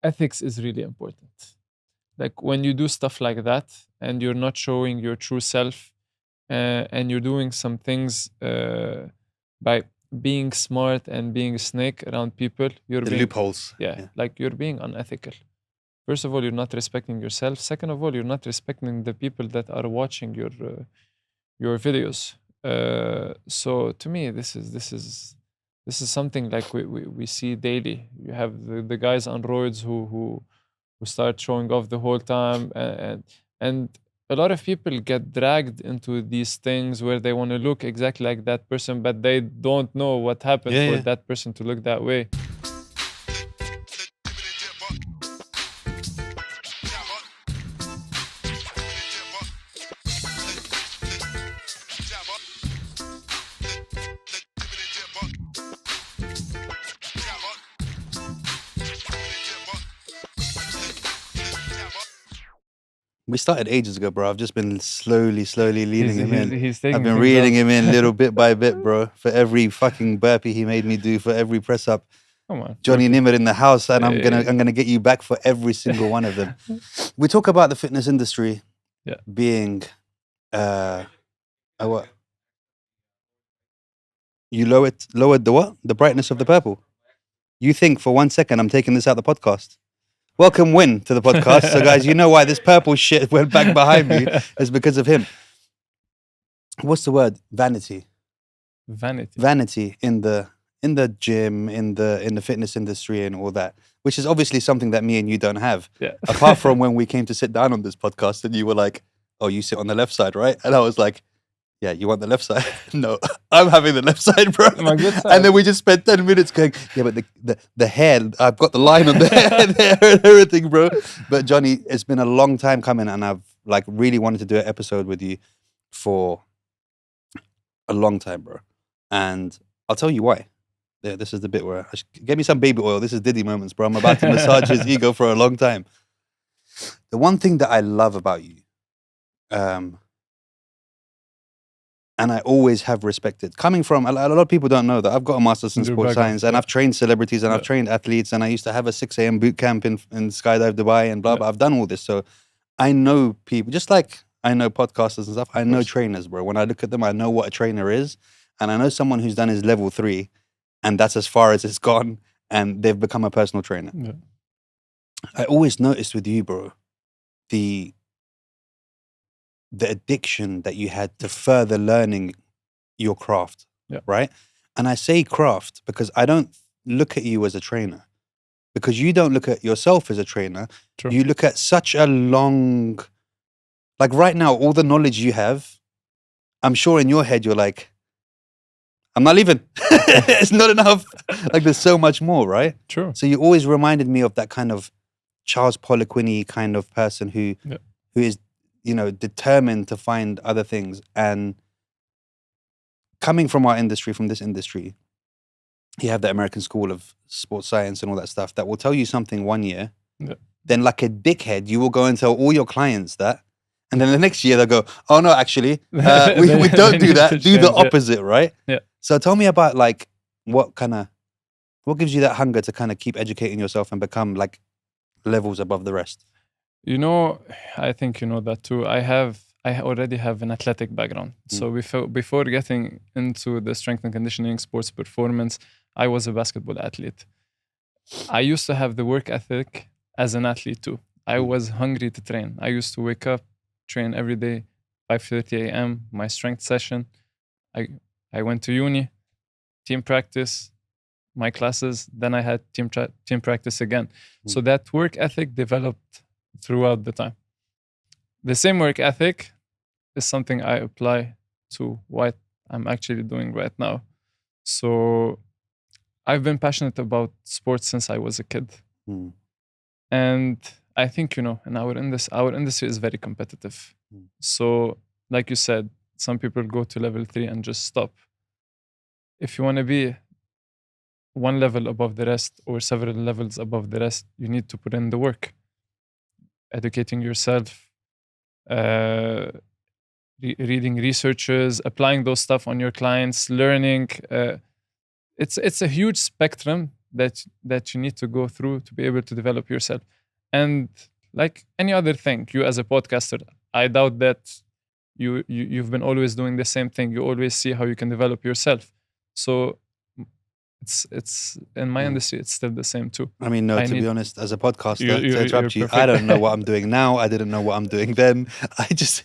ethics is really important. Like when you do stuff like that and you're not showing your true self, and you're doing some things by being smart and being a snake around people, you're The being loopholes. yeah, like you're being unethical. First of all, you're not respecting yourself. Second of all, you're not respecting the people that are watching your videos. So to me, this is something like we see daily. You have the guys on roids who start showing off the whole time, and a lot of people get dragged into these things where they want to look exactly like that person, but they don't know what happened Yeah, for yeah. that person to look that way. We started ages ago, bro. I've just been slowly leading him in. He's I've taking been things reading up. him in little bit by bit, bro. For every fucking burpee he made me do, for every press up. Come on, Johnny perfect. Nemer in the house, and I'm Hey. gonna get you back for every single one of them. We talk about the fitness industry Yeah. being what? You lowered the what? The brightness of the purple. You think for 1 second I'm taking this out the podcast. Welcome Win to the podcast. So guys, you know why this purple shit went back behind me is because of him. What's the word? Vanity. Vanity in the gym, in the fitness industry and all that, which is obviously something that me and you don't have. Yeah. Apart from when we came to sit down on this podcast and you were like, oh, you sit on the left side, right? And I was like, yeah, you want the left side? No, I'm having the left side, bro. My good side. And then we just spent 10 minutes going, yeah, but the hair, I've got the line on the hair and everything, bro. But Johnny, it's been a long time coming and I've like really wanted to do an episode with you for a long time, bro. And I'll tell you why. Yeah, this is the bit where get me some baby oil. This is Diddy moments, bro. I'm about to massage his ego for a long time. The one thing that I love about you, and I always have respected, coming from a lot of people don't know that I've got a master's in Your sports background, science, and yeah. I've trained celebrities and I've Yeah. trained athletes, and I used to have a 6 a.m. boot camp in Skydive Dubai and blah Yeah. blah. I've done all this, so I know people just like I know podcasters and stuff. I know course. trainers, bro. When I look at them, I know what a trainer is, and I know someone who's done his level 3, and that's as far as it's gone, and they've become a personal trainer. Yeah. I always noticed with you, bro, the addiction that you had to further learning your craft, Yeah. right? And I say craft because I don't look at you as a trainer, because you don't look at yourself as a trainer. True. You look at such a long, like right now, all the knowledge you have, I'm sure in your head you're like, I'm not leaving. It's not enough. Like there's so much more, right? True. So you always reminded me of that kind of Charles Poliquin kind of person who is, you know, determined to find other things. And coming from our industry, from this industry, you have the American School of Sports Science and all that stuff that will tell you something one year. Yeah. Then like a dickhead, you will go and tell all your clients that. And then the next year they'll go, oh no, actually, we don't do that. Do the opposite, right? Yeah. So tell me about like, what gives you that hunger to kind of keep educating yourself and become like levels above the rest? You know, I think you know that too. I already have an athletic background. So before getting into the strength and conditioning, sports performance, I was a basketball athlete. I used to have the work ethic as an athlete too. I was hungry to train. I used to wake up, train every day, 5:30 a.m., my strength session. I went to uni, team practice, my classes, then I had team practice again. So that work ethic developed throughout the time. The same work ethic is something I apply to what I'm actually doing right now. So I've been passionate about sports since I was a kid. And I think, you know, in our industry is very competitive. So like you said, some people go to level 3 and just stop. If you want to be one level above the rest or several levels above the rest, you need to put in the work. Educating yourself, reading researches, applying those stuff on your clients, learning. It's a huge spectrum that you need to go through to be able to develop yourself. And like any other thing, you as a podcaster, I doubt that you've been always doing the same thing. You always see how you can develop yourself. So it's in my industry, it's still the same too. I mean, no, I to be need- honest, as a podcaster, You- to interrupt you're you, I perfect. don't know what I'm doing now. I didn't know what I'm doing then. I just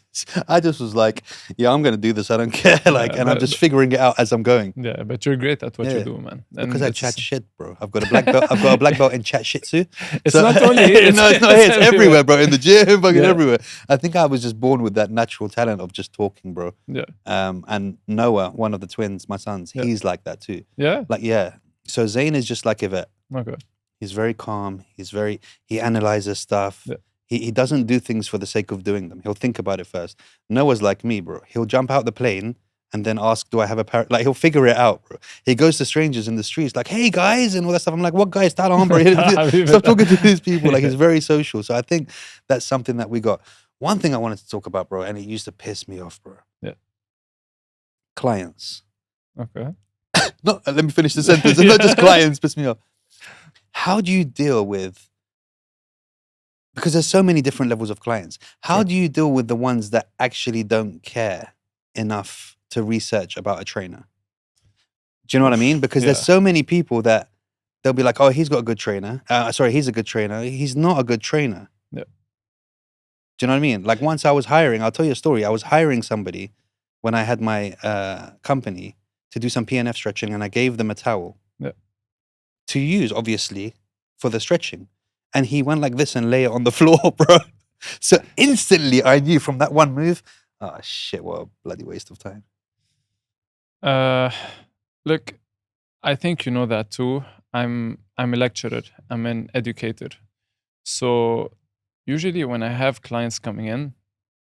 was like, yeah, I'm going to do this. I don't care. Like, and I'm but- just figuring it out as I'm going. Yeah, but you're great at what Yeah. you do, man. Because And I chat shit, bro. I've got a black belt. I've got a black belt in chat shitsu. It's not only here, no, it's not here. It's everywhere, bro. In the gym, fucking Yeah. everywhere. I think I was just born with that natural talent of just talking, bro. Yeah. And Noah, one of the twins, my sons, Yeah. he's like that too. Yeah. Like, yeah. So Zayn is just like Yvette. Okay. He's very calm. He analyzes stuff. Yeah. He doesn't do things for the sake of doing them. He'll think about it first. Noah's like me, bro. He'll jump out the plane and then ask, do I have a parrot? Like, he'll figure it out, bro. He goes to strangers in the streets like, hey, guys, and all that stuff. I'm like, what guys? Stop talking to these people. Like, he's very social. So I think that's something that we got. One thing I wanted to talk about, bro, and it used to piss me off, bro. Yeah. Clients. Okay. No, let me finish the sentence. It's not just clients piss me off. How do you deal with, because there's so many different levels of clients, how Sure. do you deal with the ones that actually don't care enough to research about a trainer? Do you know what I mean? Because there's Yeah. so many people that they'll be like, oh, he's got a good trainer. He's a good trainer. He's not a good trainer. Yeah. Do you know what I mean? Like once I was hiring, I'll tell you a story. I was hiring somebody when I had my company to do some PNF stretching, and I gave them a towel to use, obviously, for the stretching. And he went like this and lay it on the floor, bro. So instantly I knew from that one move, oh shit, what a bloody waste of time. Look, I think you know that too. I'm a lecturer. I'm an educator. So usually when I have clients coming in,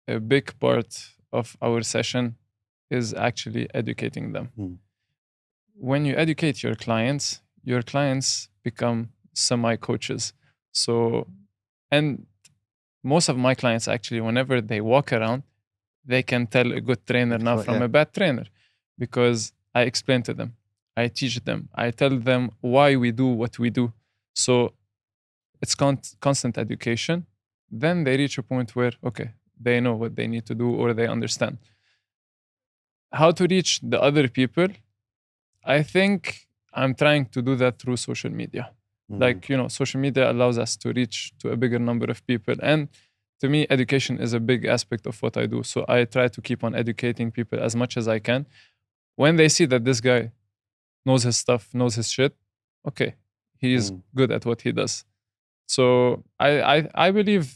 a big part of our session is actually educating them. Hmm. When you educate your clients become semi-coaches. So, and most of my clients actually, whenever they walk around, they can tell a good trainer now Sure, from yeah. a bad trainer, because I explain to them, I teach them, I tell them why we do what we do. So it's constant education. Then they reach a point where, okay, they know what they need to do or they understand. How to reach the other people? I think I'm trying to do that through social media. Like, social media allows us to reach to a bigger number of people. And to me, education is a big aspect of what I do. So I try to keep on educating people as much as I can. When they see that this guy knows his stuff, knows his shit, okay, he is good at what he does. So I believe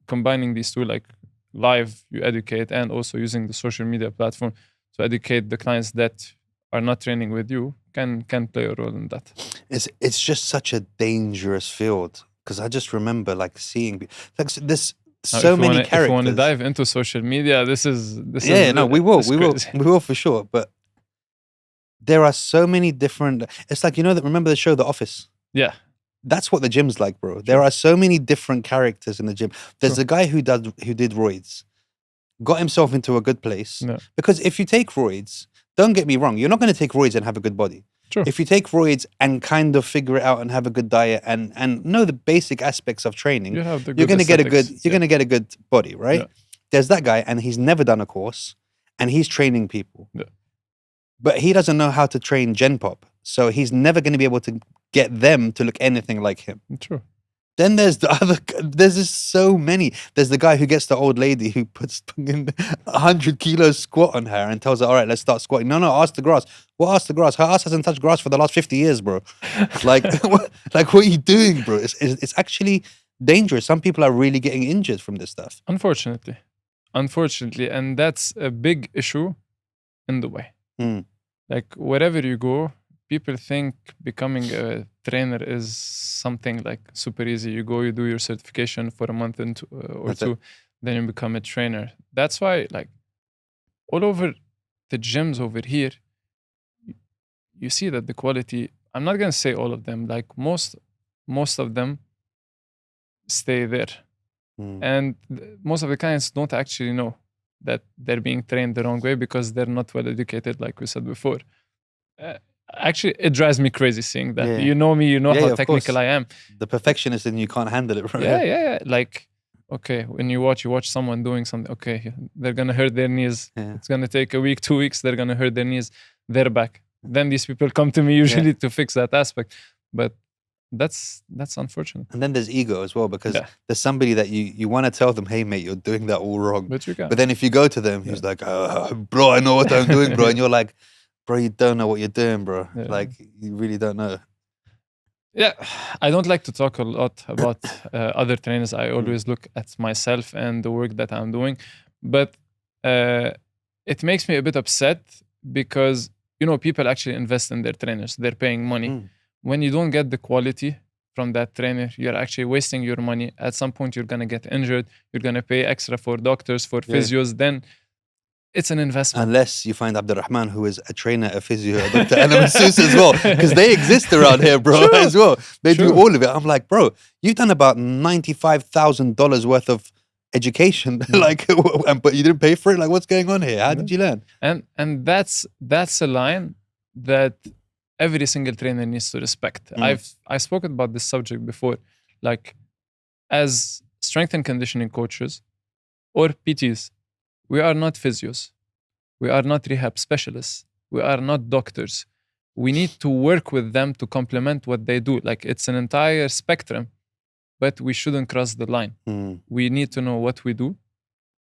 combining these two, like live, you educate, and also using the social media platform to educate the clients that are not training with you can play a role in that. It's just such a dangerous field, because I just remember like seeing like this Now, so if you many wanna, characters. If you want to dive into social media, this is we will crazy. for sure. But there are so many different. It's like remember the show The Office. Yeah, That's what the gym's like, bro. There are so many different characters in the gym. There's a guy who did roids, got himself into a good place. No. Because if you take roids, don't get me wrong, you're not going to take roids and have a good body. True. If you take roids and kind of figure it out and have a good diet and know the basic aspects of training, You have the you're good going to get a good aesthetics, you're going to get a good body, right? Yeah. There's that guy, and he's never done a course, and he's training people. Yeah. But he doesn't know how to train Gen Pop, so he's never going to be able to get them to look anything like him. True. Then there's the other. There's just so many. There's the guy who gets the old lady who puts 100 kilos squat on her and tells her, "All right, let's start squatting." No, ask the grass. What ask the grass? Her ass hasn't touched grass for the last 50 years, bro. Like, what are you doing, bro? It's actually dangerous. Some people are really getting injured from this stuff. Unfortunately, and that's a big issue in Dubai. Like wherever you go, people think becoming a trainer is something like super easy. You go, you do your certification for a month or two, then you become a trainer. That's why, like, all over the gyms over here, you see that the quality, I'm not going to say all of them, like most of them stay there. And most of the clients don't actually know that they're being trained the wrong way because they're not well educated, like we said before. actually, it drives me crazy seeing that. Yeah. You know me, you know Yeah, how yeah, of technical course. I am. The perfectionist and you can't handle it, bro. Yeah. Like, okay, when you watch someone doing something, okay, they're gonna hurt their knees. Yeah. It's gonna take a week, 2 weeks, they're gonna hurt their knees, they're back. Then these people come to me usually to fix that aspect. But that's unfortunate. And then there's ego as well, because Yeah. there's somebody that you want to tell them, hey, mate, you're doing that all wrong. But you can. But then if you go to them, he's like, bro, I know what I'm doing, bro. And you're like, bro, you don't know what you're doing, bro. Yeah. Like, you really don't know. Yeah, I don't like to talk a lot about other trainers. I always look at myself and the work that I'm doing. But it makes me a bit upset because, people actually invest in their trainers. They're paying money. When you don't get the quality from that trainer, you're actually wasting your money. At some point, you're going to get injured. You're going to pay extra for doctors, for physios. Then it's an investment. Unless you find Abdurrahman, who is a trainer, a physio, a doctor, and a masseuse as well. Because they exist around here, bro, as well. They do all of it. I'm like, bro, you've done about $95,000 worth of education, but you didn't pay for it? Like, what's going on here? How did you learn? And that's a line that every single trainer needs to respect. I spoken about this subject before. Like, as strength and conditioning coaches or PTs, we are not physios. We are not rehab specialists. We are not doctors. We need to work with them to complement what they do. Like, it's an entire spectrum, but we shouldn't cross the line. We need to know what we do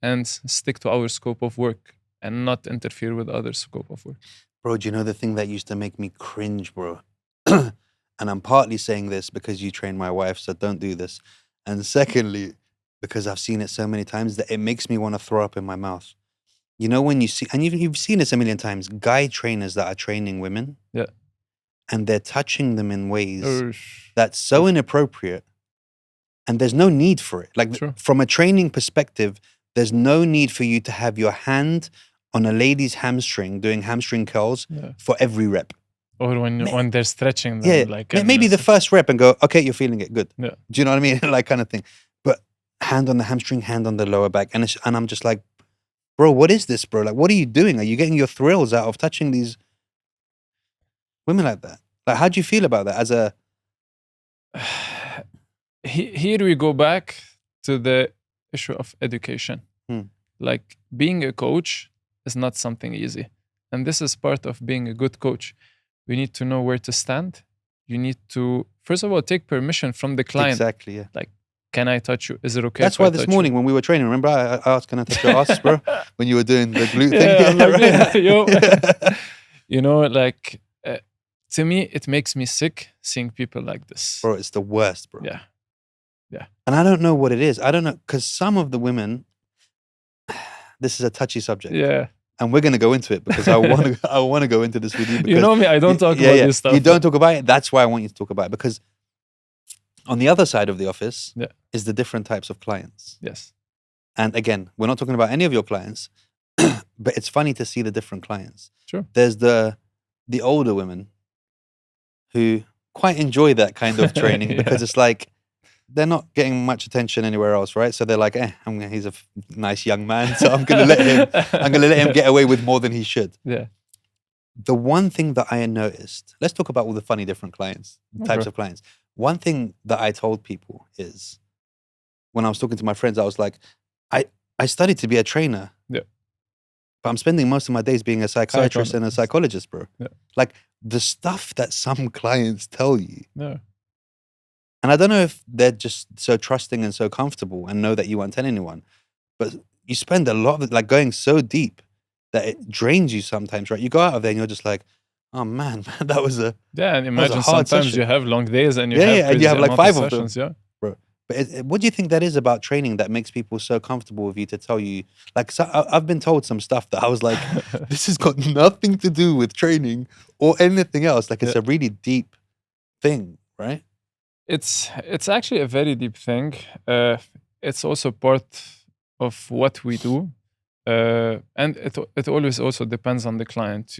and stick to our scope of work and not interfere with others' scope of work. Bro, do you know the thing that used to make me cringe, bro? And I'm partly saying this because you train my wife, so don't do this. And secondly, because I've seen it so many times that it makes me want to throw up in my mouth. You know, when you see, and you've seen this a million times, guy trainers that are training women, and they're touching them in ways that's so inappropriate, and there's no need for it. Like, from a training perspective, there's no need for you to have your hand on a lady's hamstring doing hamstring curls for every rep. Or when they're stretching them. Like, maybe the first rep and go, okay, you're feeling it, good. Yeah. Do you know what I mean? Like, kind of thing. But hand on the hamstring, hand on the lower back. And I'm just like, bro, what is this, bro? Like, what are you doing? Are you getting your thrills out of touching these women like that? Like, how do you feel about that as a... Here we go back to the issue of education. Like, being a coach is not something easy. And this is part of being a good coach. We need to know where to stand. You need to, first of all, take permission from the client. Exactly, yeah. Like, can I touch you? Is it okay? That's why this morning when we were training, remember I asked, can I touch your ass, bro? When you were doing the glute thing. You know, like, to me, it makes me sick seeing people like this. Bro, it's the worst, bro. Yeah. And I don't know what it is. I don't know, because some of the women, this is a touchy subject. Yeah. And we're going to go into it because I want to go into this with you. Because you know me, I don't talk about this stuff. You don't talk about it. That's why I want you to talk about it. Because on the other side of the office is the different types of clients. Yes. And again, we're not talking about any of your clients, but it's funny to see the different clients. Sure. There's the older women who quite enjoy that kind of training because it's like, they're not getting much attention anywhere else, right? So they're like, he's a nice young man, so I'm gonna let him get away with more than he should. Yeah. The one thing that I noticed, let's talk about all the funny different clients, types of clients. One thing that I told people is, when I was talking to my friends, I was like, I studied to be a trainer. Yeah. But I'm spending most of my days being a psychiatrist and a psychologist, bro. Yeah. Like, the stuff that some clients tell you. Yeah. And I don't know if they're just so trusting and so comfortable and know that you won't tell anyone, but you spend a lot of it, like, going so deep that it drains you sometimes, right? You go out of there and you're just like, oh man, that was a... Yeah, and imagine hard sometimes session. you have long days and you and you have like 5 of them. Yeah. Bro. But what do you think that is about training that makes people so comfortable with you to tell you? Like, so I've been told some stuff that I was like, this has got nothing to do with training or anything else. Like, it's a really deep thing, right? It's actually a very deep thing. It's also part of what we do, and it always also depends on the client.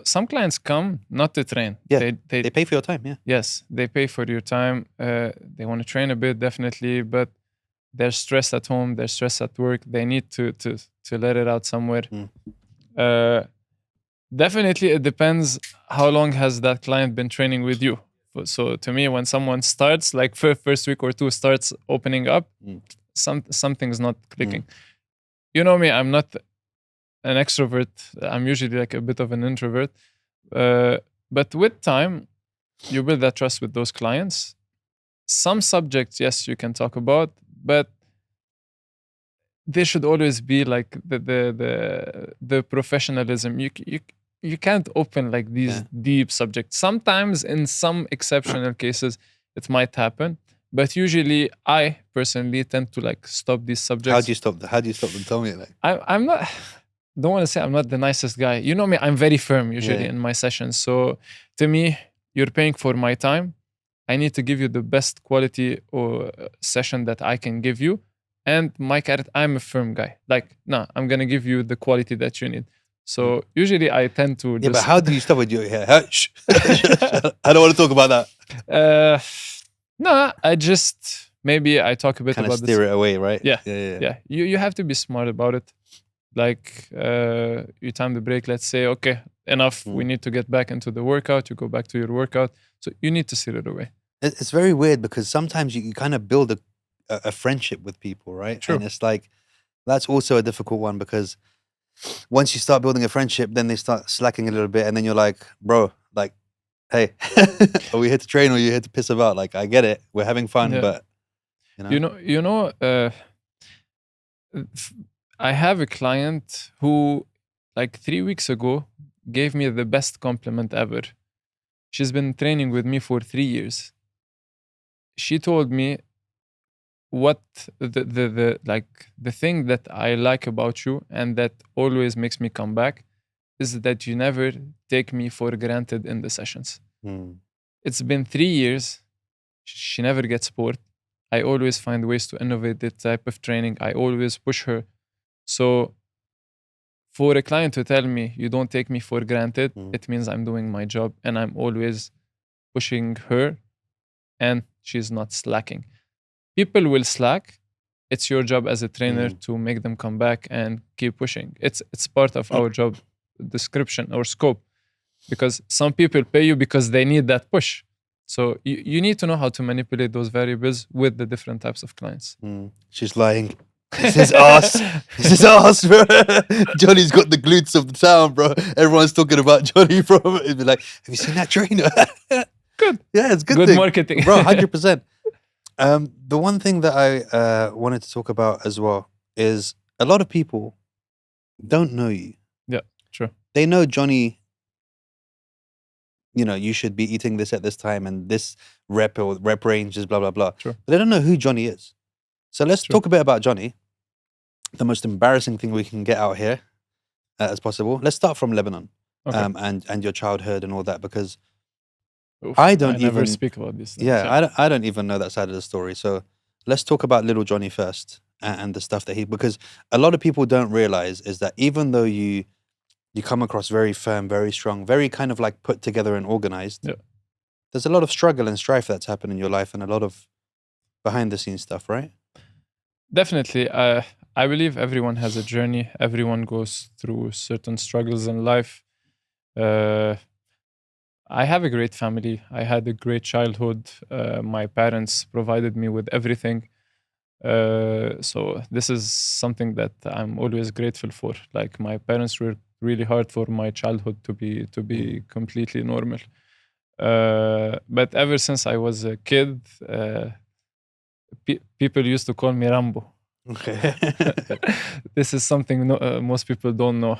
Some clients come not to train. Yeah, they pay for your time. Yeah. Yes, they pay for your time. They want to train a bit, definitely, but they're stressed at home. They're stressed at work. They need to let it out somewhere. Definitely, it depends how long has that client been training with you. So to me, when someone starts, like first week or two, starts opening up, Mm. something's not clicking. You know me, I'm not an extrovert. I'm usually like a bit of an introvert. But with time, you build that trust with those clients. Some subjects, yes, you can talk about, but there should always be like the professionalism. You can't open like these Yeah. deep subjects. Sometimes in some exceptional cases it might happen, but usually I personally tend to like stop these subjects. How do you stop that? How do you stop them? Tell me. Like, I'm not don't want to say I'm not the nicest guy. You know me, I'm very firm usually Yeah. in my sessions. So to me, you're paying for my time. I need to give you the best quality or session that I can give you. And my character, I'm a firm guy. Like, no, I'm gonna give you the quality that you need. So usually I tend to yeah, but just how do you stop it? Shh. I don't want to talk about that. no, I just maybe I talk a bit Kind of about this. steer it away, right? Yeah. Yeah. Yeah, you have to be smart about it. Like you time the break, let's say, okay, enough, we need to get back into the workout. You go back to your workout. So you need to steer it away. It's very weird because sometimes you kind of build a friendship with people, right? True. And it's like, that's also a difficult one because once you start building a friendship, then they start slacking a little bit. And then you're like, bro, like, hey, are we here to train or are you here to piss about? Like, I get it. We're having fun, Yeah. but, I have a client who, like 3 weeks ago, gave me the best compliment ever. She's been training with me for 3 years. She told me what the thing that I like about you and that always makes me come back is that you never take me for granted in the sessions. It's been 3 years. She never gets bored. I always find ways to innovate the type of training. I always push her. So for a client to tell me you don't take me for granted, it means I'm doing my job and I'm always pushing her and she's not slacking. People will slack. It's your job as a trainer to make them come back and keep pushing. It's part of our job description or scope, because some people pay you because they need that push. So you need to know how to manipulate those variables with the different types of clients. She's lying. This is us. This is us, bro. Johnny's got the glutes of the town, bro. Everyone's talking about Johnny, bro. It'd be like, have you seen that trainer? Good. Yeah, it's good Good thing. marketing. Bro, 100%. The one thing that I wanted to talk about as well is a lot of people don't know you. Yeah, true. They know Johnny, you should be eating this at this time and this rep or rep range is blah, blah, blah. True. But they don't know who Johnny is. So let's True. talk a bit about Johnny. The most embarrassing thing we can get out here as possible. Let's start from Lebanon, Okay. and your childhood and all that, because Oof, I don't never even speak about these things. Yeah, I don't even know that side of the story. So let's talk about little Johnny first and the stuff that because a lot of people don't realize is that even though you come across very firm, very strong, very kind of like put together and organized, there's a lot of struggle and strife that's happened in your life and a lot of behind the scenes stuff, right? Definitely. I believe everyone has a journey. Everyone goes through certain struggles in life. I have a great family. I had a great childhood. My parents provided me with everything. So this is something that I'm always grateful for. Like my parents worked really hard for my childhood to be completely normal. But ever since I was a kid, people used to call me Rambo. Okay. This is something most people don't know.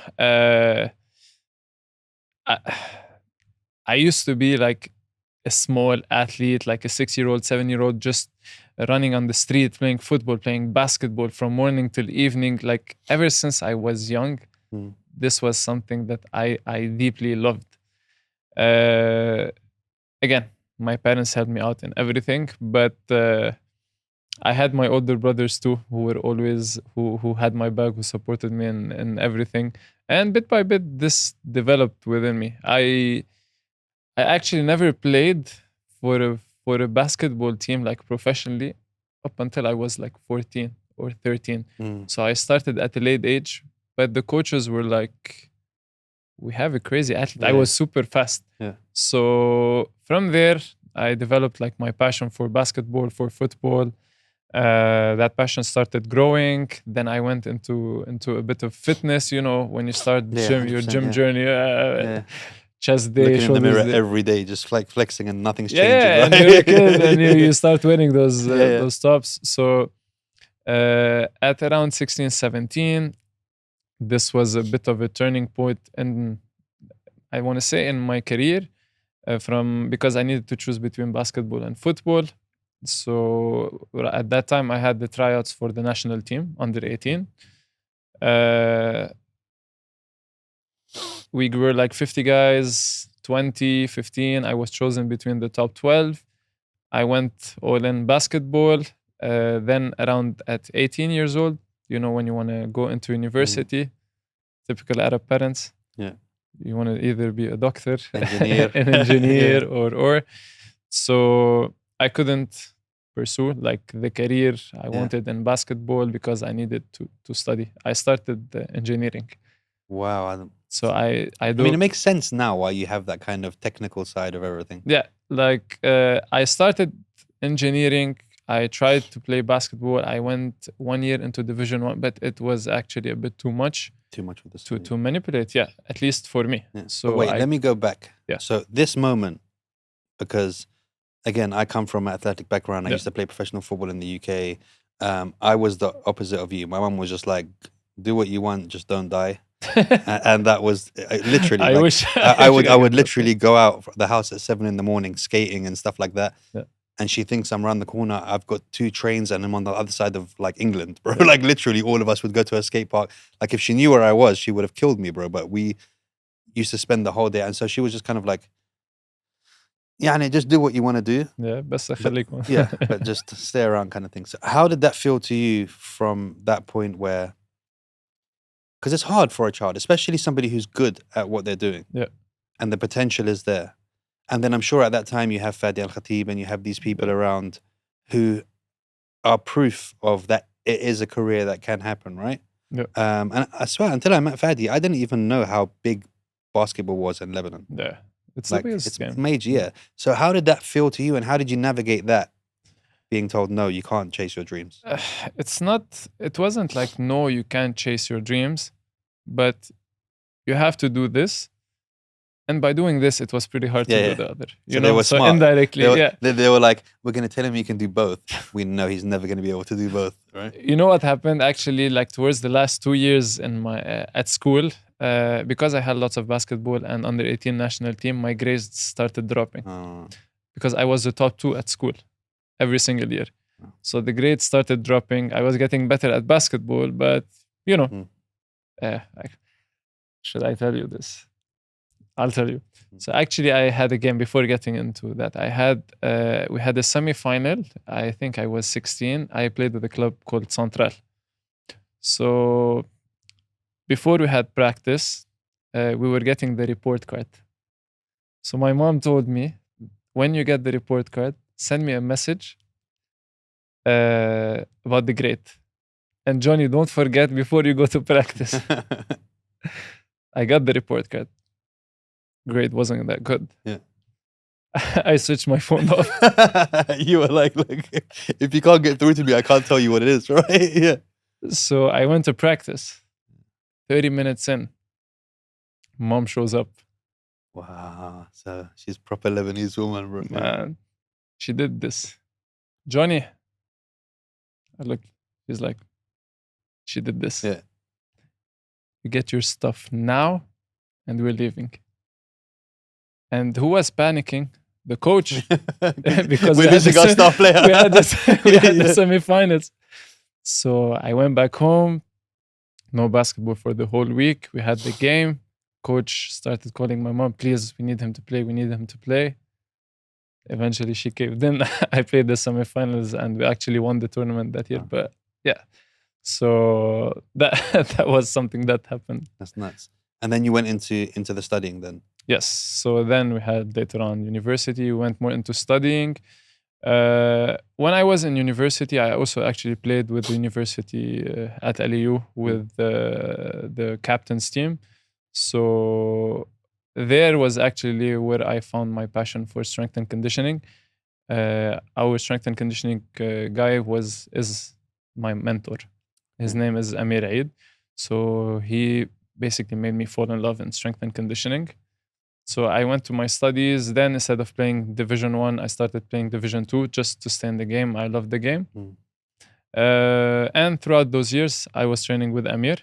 I used to be like a small athlete, like a 6-year-old, 7-year-old, just running on the street, playing football, playing basketball from morning till evening. Like ever since I was young, this was something that I deeply loved. Again, my parents helped me out in everything, but I had my older brothers too, who were always who had my back, who supported me in everything. And bit by bit, this developed within me. I actually never played for a basketball team like professionally up until I was like 14 or 13. So I started at a late age, but the coaches were like, we have a crazy athlete. I Yeah. was super fast. Yeah. So from there, I developed like my passion for basketball, for football. That passion started growing. Then I went into a bit of fitness. You know, when you start Yeah, your 100%, gym yeah. journey, Yeah. chest day, Looking in the mirror shoulders day. every day, just like flexing and nothing's Yeah, changing. yeah, Right? and you're a kid, and you start winning those Yeah. those tops. So at around 16, 17, this was a bit of a turning point, and I want to say in my career, because I needed to choose between basketball and football. So at that time, I had the tryouts for the national team under 18. We were like 50 guys, 20, 15. I was chosen between the top 12. I went all in basketball. Then around at 18 years old, you know, when you want to go into university, typical Arab parents. Yeah. You want to either be a doctor, Engineer. an engineer, Yeah. or. So I couldn't pursue like the career I wanted in basketball because I needed to study. I started engineering. Wow. So I do. I mean, it makes sense now why you have that kind of technical side of everything. Yeah, like I started engineering. I tried to play basketball. I went 1 year into Division 1, but it was actually a bit too much. Too much with this. To manipulate, yeah, at least for me. Yeah. So but wait, let me go back. Yeah. So this moment, because again, I come from an athletic background. I used to play professional football in the UK. I was the opposite of you. My mom was just like, "Do what you want, just don't die." And that was literally. I like, wish I would literally go out of the house at 7 a.m. skating and stuff like that. Yeah. And she thinks I'm around the corner. I've got 2 trains and I'm on the other side of like England, bro. Like literally all of us would go to a skate park. Like if she knew where I was, she would have killed me, bro. But we used to spend the whole day. And so she was just kind of like, yeah, and just do what you want to do. Yeah, بس أخليك. Yeah, but just stay around kind of thing. So how did that feel to you from that point where, because it's hard for a child, especially somebody who's good at what they're doing. Yeah. And the potential is there. And then I'm sure at that time you have Fadi Al-Khatib and you have these people around who are proof of that it is a career that can happen, right? Yeah. And I swear, until I met Fadi, I didn't even know how big basketball was in Lebanon. Yeah, it's Like, the biggest it's game. major, yeah. So how did that feel to you and how did you navigate that? Being told, no, you can't chase your dreams. It wasn't like, no, you can't chase your dreams, but you have to do this. And by doing this, it was pretty hard to do the other. You So know, they were so smart. indirectly, They were like, we're going to tell him he can do both. We know he's never going to be able to do both, right? You know what happened actually, like towards the last 2 years in my at school, because I had lots of basketball and under 18 national team, my grades started dropping because I was the top 2 at school every single year. So the grades started dropping. I was getting better at basketball, but you know, should I tell you this? I'll tell you. So actually, I had a game before getting into that. We had a semi-final. I think I was 16. I played with a club called Central. So before we had practice, we were getting the report card. So my mom told me, when you get the report card, send me a message about the grade. And Johnny, don't forget before you go to practice. I got the report card. Grade wasn't that good. Yeah. I switched my phone off. You were like, if you can't get through to me, I can't tell you what it is, right? Yeah. So I went to practice. 30 minutes in, mom shows up. Wow. So she's proper Lebanese woman, bro. Man, she did this. Johnny. I looked. She's like, she did this. Yeah. You get your stuff now, and we're leaving. And who was panicking? The coach. Because we're losing our star player. we had the semi-finals. So I went back home. No basketball for the whole week. We had the game. Coach started calling my mom, please, we need him to play. We need him to play. Eventually she caved in. I played the semi-finals and we actually won the tournament that year. But yeah. So that was something that happened. That's nuts. And then you went into the studying then? Yes. So then we had later on university. We went more into studying. When I was in university, I also actually played with the university at LEU with the captain's team. So there was actually where I found my passion for strength and conditioning. Our strength and conditioning guy is my mentor. His name is Amir Eid. So he basically made me fall in love in strength and conditioning. So I went to my studies. Then instead of playing Division 1, I started playing Division 2 just to stay in the game. I love the game. And throughout those years, I was training with Amir.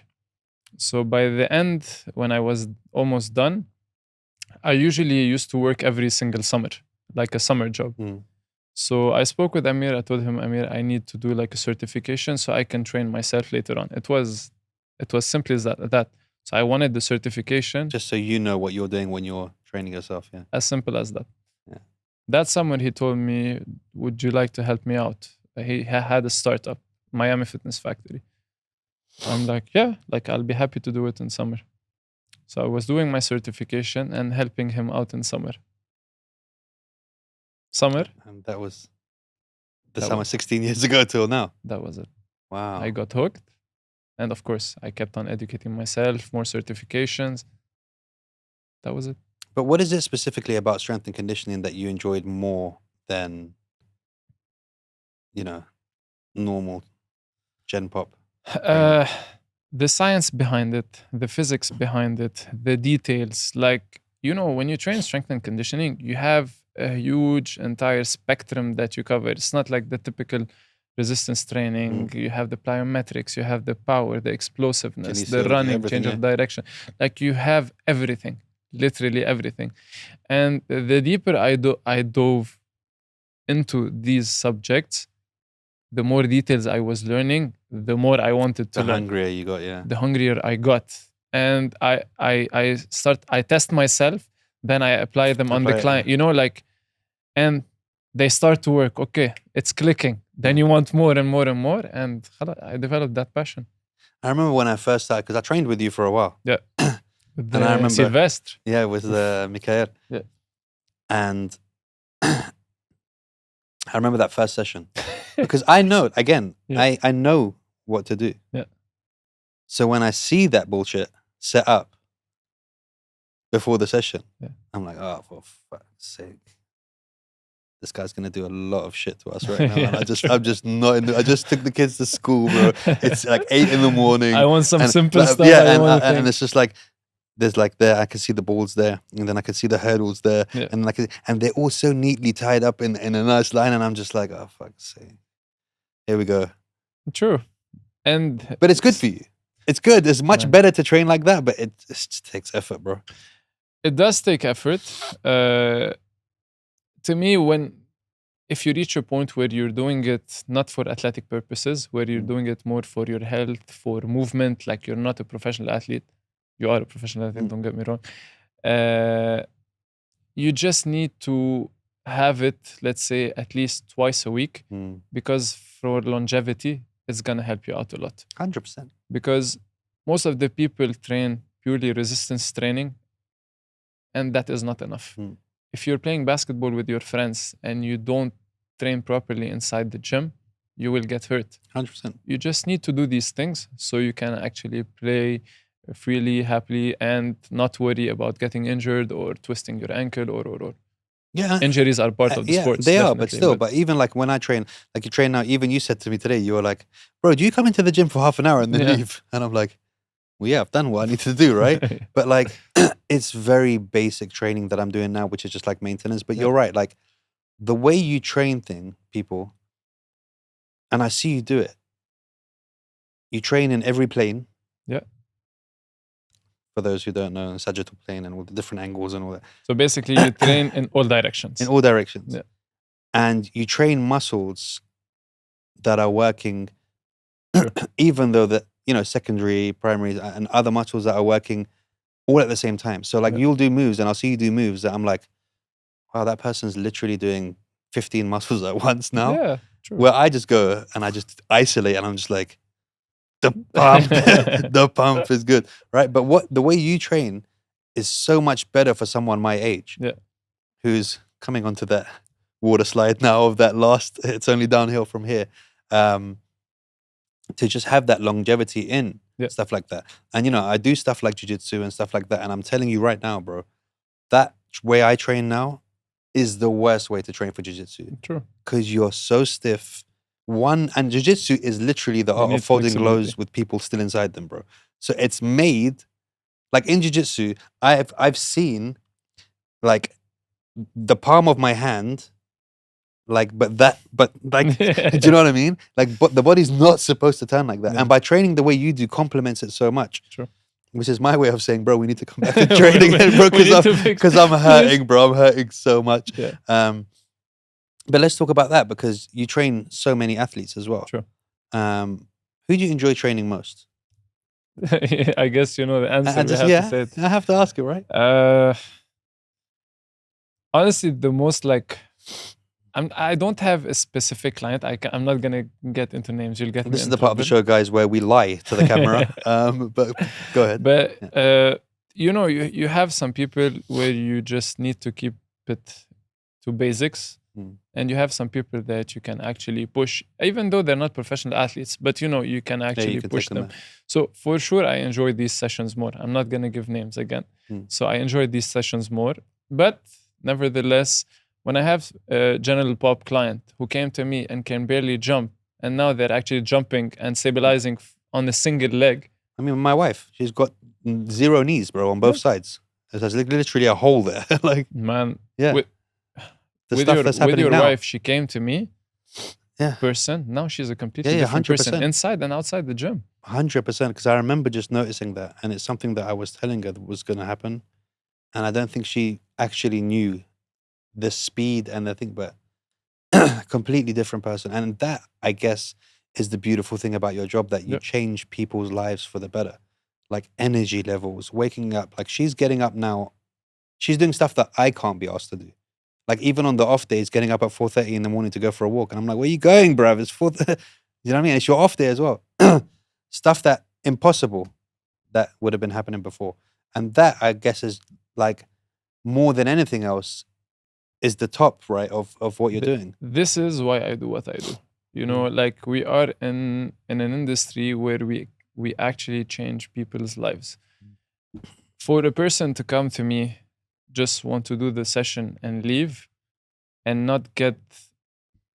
So by the end, when I was almost done, I usually used to work every single summer, like a summer job. So I spoke with Amir. I told him, Amir, I need to do like a certification so I can train myself later on. It was simply as that. So I wanted the certification. Just so you know what you're doing when you're training yourself. Yeah. As simple as that. Yeah. That summer, he told me, would you like to help me out? He had a startup, Miami Fitness Factory. I'm like, yeah, like I'll be happy to do it in summer. So I was doing my certification and helping him out in summer. And that was the summer 16 years ago till now. That was it. Wow. I got hooked. And of course, I kept on educating myself, more certifications. That was it. But what is it specifically about strength and conditioning that you enjoyed more than, normal gen pop? The science behind it, the physics behind it, the details. Like, when you train strength and conditioning, you have a huge entire spectrum that you cover. It's not like the typical resistance training. You have the plyometrics, you have the power, the explosiveness, the running, change of direction. Like you have everything, literally everything. And the deeper I dove into these subjects, the more details I was learning, the more I wanted to learn. The hungrier you got, yeah. The hungrier I got. And I test myself, then I apply them on the client, and they start to work. Okay, it's clicking. Then you want more and more and more. And I developed that passion. I remember when I first started, because I trained with you for a while. Yeah. And I remember Sylvestre. Yeah, with Mikhail. Yeah. And I remember that first session. Because I know, again, I know what to do. Yeah. So when I see that bullshit set up before the session, I'm like, oh, for fuck's sake. This guy's gonna do a lot of shit to us right now. And I'm just not I just took the kids to school, bro. It's like 8 a.m. I want some simple stuff. Yeah, and it's just like there's like there, I can see the balls there, and then I can see the hurdles there, and they're all so neatly tied up in a nice line, and I'm just like, oh fuck's sake. Here we go. True. But it's good for you. It's good. It's much better to train like that, but it just takes effort, bro. It does take effort. To me, if you reach a point where you're doing it not for athletic purposes, where you're doing it more for your health, for movement, like you're not a professional athlete, you are a professional athlete, don't get me wrong. You just need to have it, let's say, at least twice a week, because for longevity, it's gonna help you out a lot. 100%. Because most of the people train purely resistance training, and that is not enough. If you're playing basketball with your friends and you don't train properly inside the gym, you will get hurt. 100%. You just need to do these things so you can actually play freely, happily, and not worry about getting injured or twisting your ankle or. Yeah. Injuries are part of the sport. They are, but still. But even like when I train, like you train now, even you said to me today, you were like, bro, do you come into the gym for half an hour and then leave? And I'm like, well, yeah, I've done what I need to do, right? But like, it's very basic training that I'm doing now, which is just like maintenance. But you're right, like the way you train people, and I see you do it. You train in every plane. Yeah. For those who don't know, sagittal plane and all the different angles and all that. So basically, you train in all directions. In all directions. Yeah. And you train muscles that are working, even though that, secondary, primary, and other muscles that are working all at the same time. So like you'll do moves and I'll see you do moves that I'm like, wow, that person's literally doing 15 muscles at once now. Yeah, true. Where I just go and I just isolate and I'm just like, the pump, the pump is good, right? But the way you train is so much better for someone my age, who's coming onto that water slide now of that last. It's only downhill from here. to just have that longevity in Yeah. stuff like that. And I do stuff like jiu-jitsu and stuff like that. And I'm telling you right now, bro, that way I train now is the worst way to train for jiu-jitsu. True. Because you're so stiff. And jiu-jitsu is literally the You art need of folding flexibility. gloves with people still inside them, bro. So it's made, like in jiu-jitsu, I've seen like the palm of my hand, like, but like, do you know what I mean? Like, but the body's not supposed to turn like that. Yeah. And by training the way you do complements it so much. True. Which is my way of saying, bro, we need to come back to training again, bro, We need to fix- because I'm hurting, bro. I'm hurting so much. Yeah. But let's talk about that because you train so many athletes as well. True. Who do you enjoy training most? I guess you know the answer. And We just, have to say it. I have to ask it, right? Honestly, the most like, I don't have a specific client. I'm not gonna get into names. You'll get me This is in the part of the trouble. show, guys, where we lie to the camera. But go ahead. But you have some people where you just need to keep it to basics, and you have some people that you can actually push, even though they're not professional athletes. But you can actually can push take them them. So for sure, I enjoy these sessions more. I'm not gonna give names again. So I enjoy these sessions more. But nevertheless, when I have a general pop client who came to me and can barely jump, and now they're actually jumping and stabilizing on a single leg. I mean, my wife, she's got 0 knees, bro, on both sides. There's literally a hole there. Like, Man, yeah. With stuff your, that's with happening your now. wife, she came to me, Yeah. person. Now she's a completely Yeah, different person 100%. inside and outside the gym. 100%, because I remember just noticing that, and it's something that I was telling her was going to happen, and I don't think she actually knew the speed and the thing, but completely different person. And that, I guess, is the beautiful thing about your job, that you change people's lives for the better, like energy levels, waking up. Like, she's getting up now, she's doing stuff that I can't be asked to do. Like, even on the off days, getting up at 4:30 in the morning to go for a walk, and I'm like, where are you going, bruv? It's 4:30. You know what I mean? It's your off day as well. Stuff that impossible that would have been happening before. And that, I guess, is like more than anything else is the top, right, of what you're doing. This is why I do what I do. Like, we are in an industry where we actually change people's lives. For a person to come to me, just want to do the session and leave and not get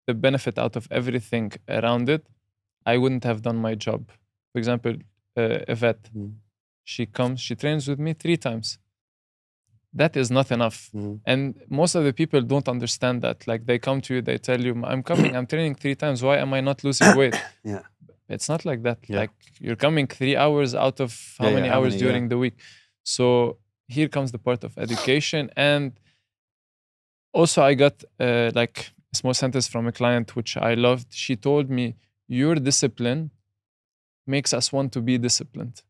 the benefit out of everything around it, I wouldn't have done my job. For example, Yvette, she comes, she trains with me 3 times. That is not enough. And most of the people don't understand that. Like, they come to you, they tell you, I'm coming, I'm training 3 times. Why am I not losing weight? Yeah. It's not like that. Like, you're coming 3 hours out of how many hours during the week. So here comes the part of education. And also I got like a small sentence from a client, which I loved. She told me, your discipline makes us want to be disciplined.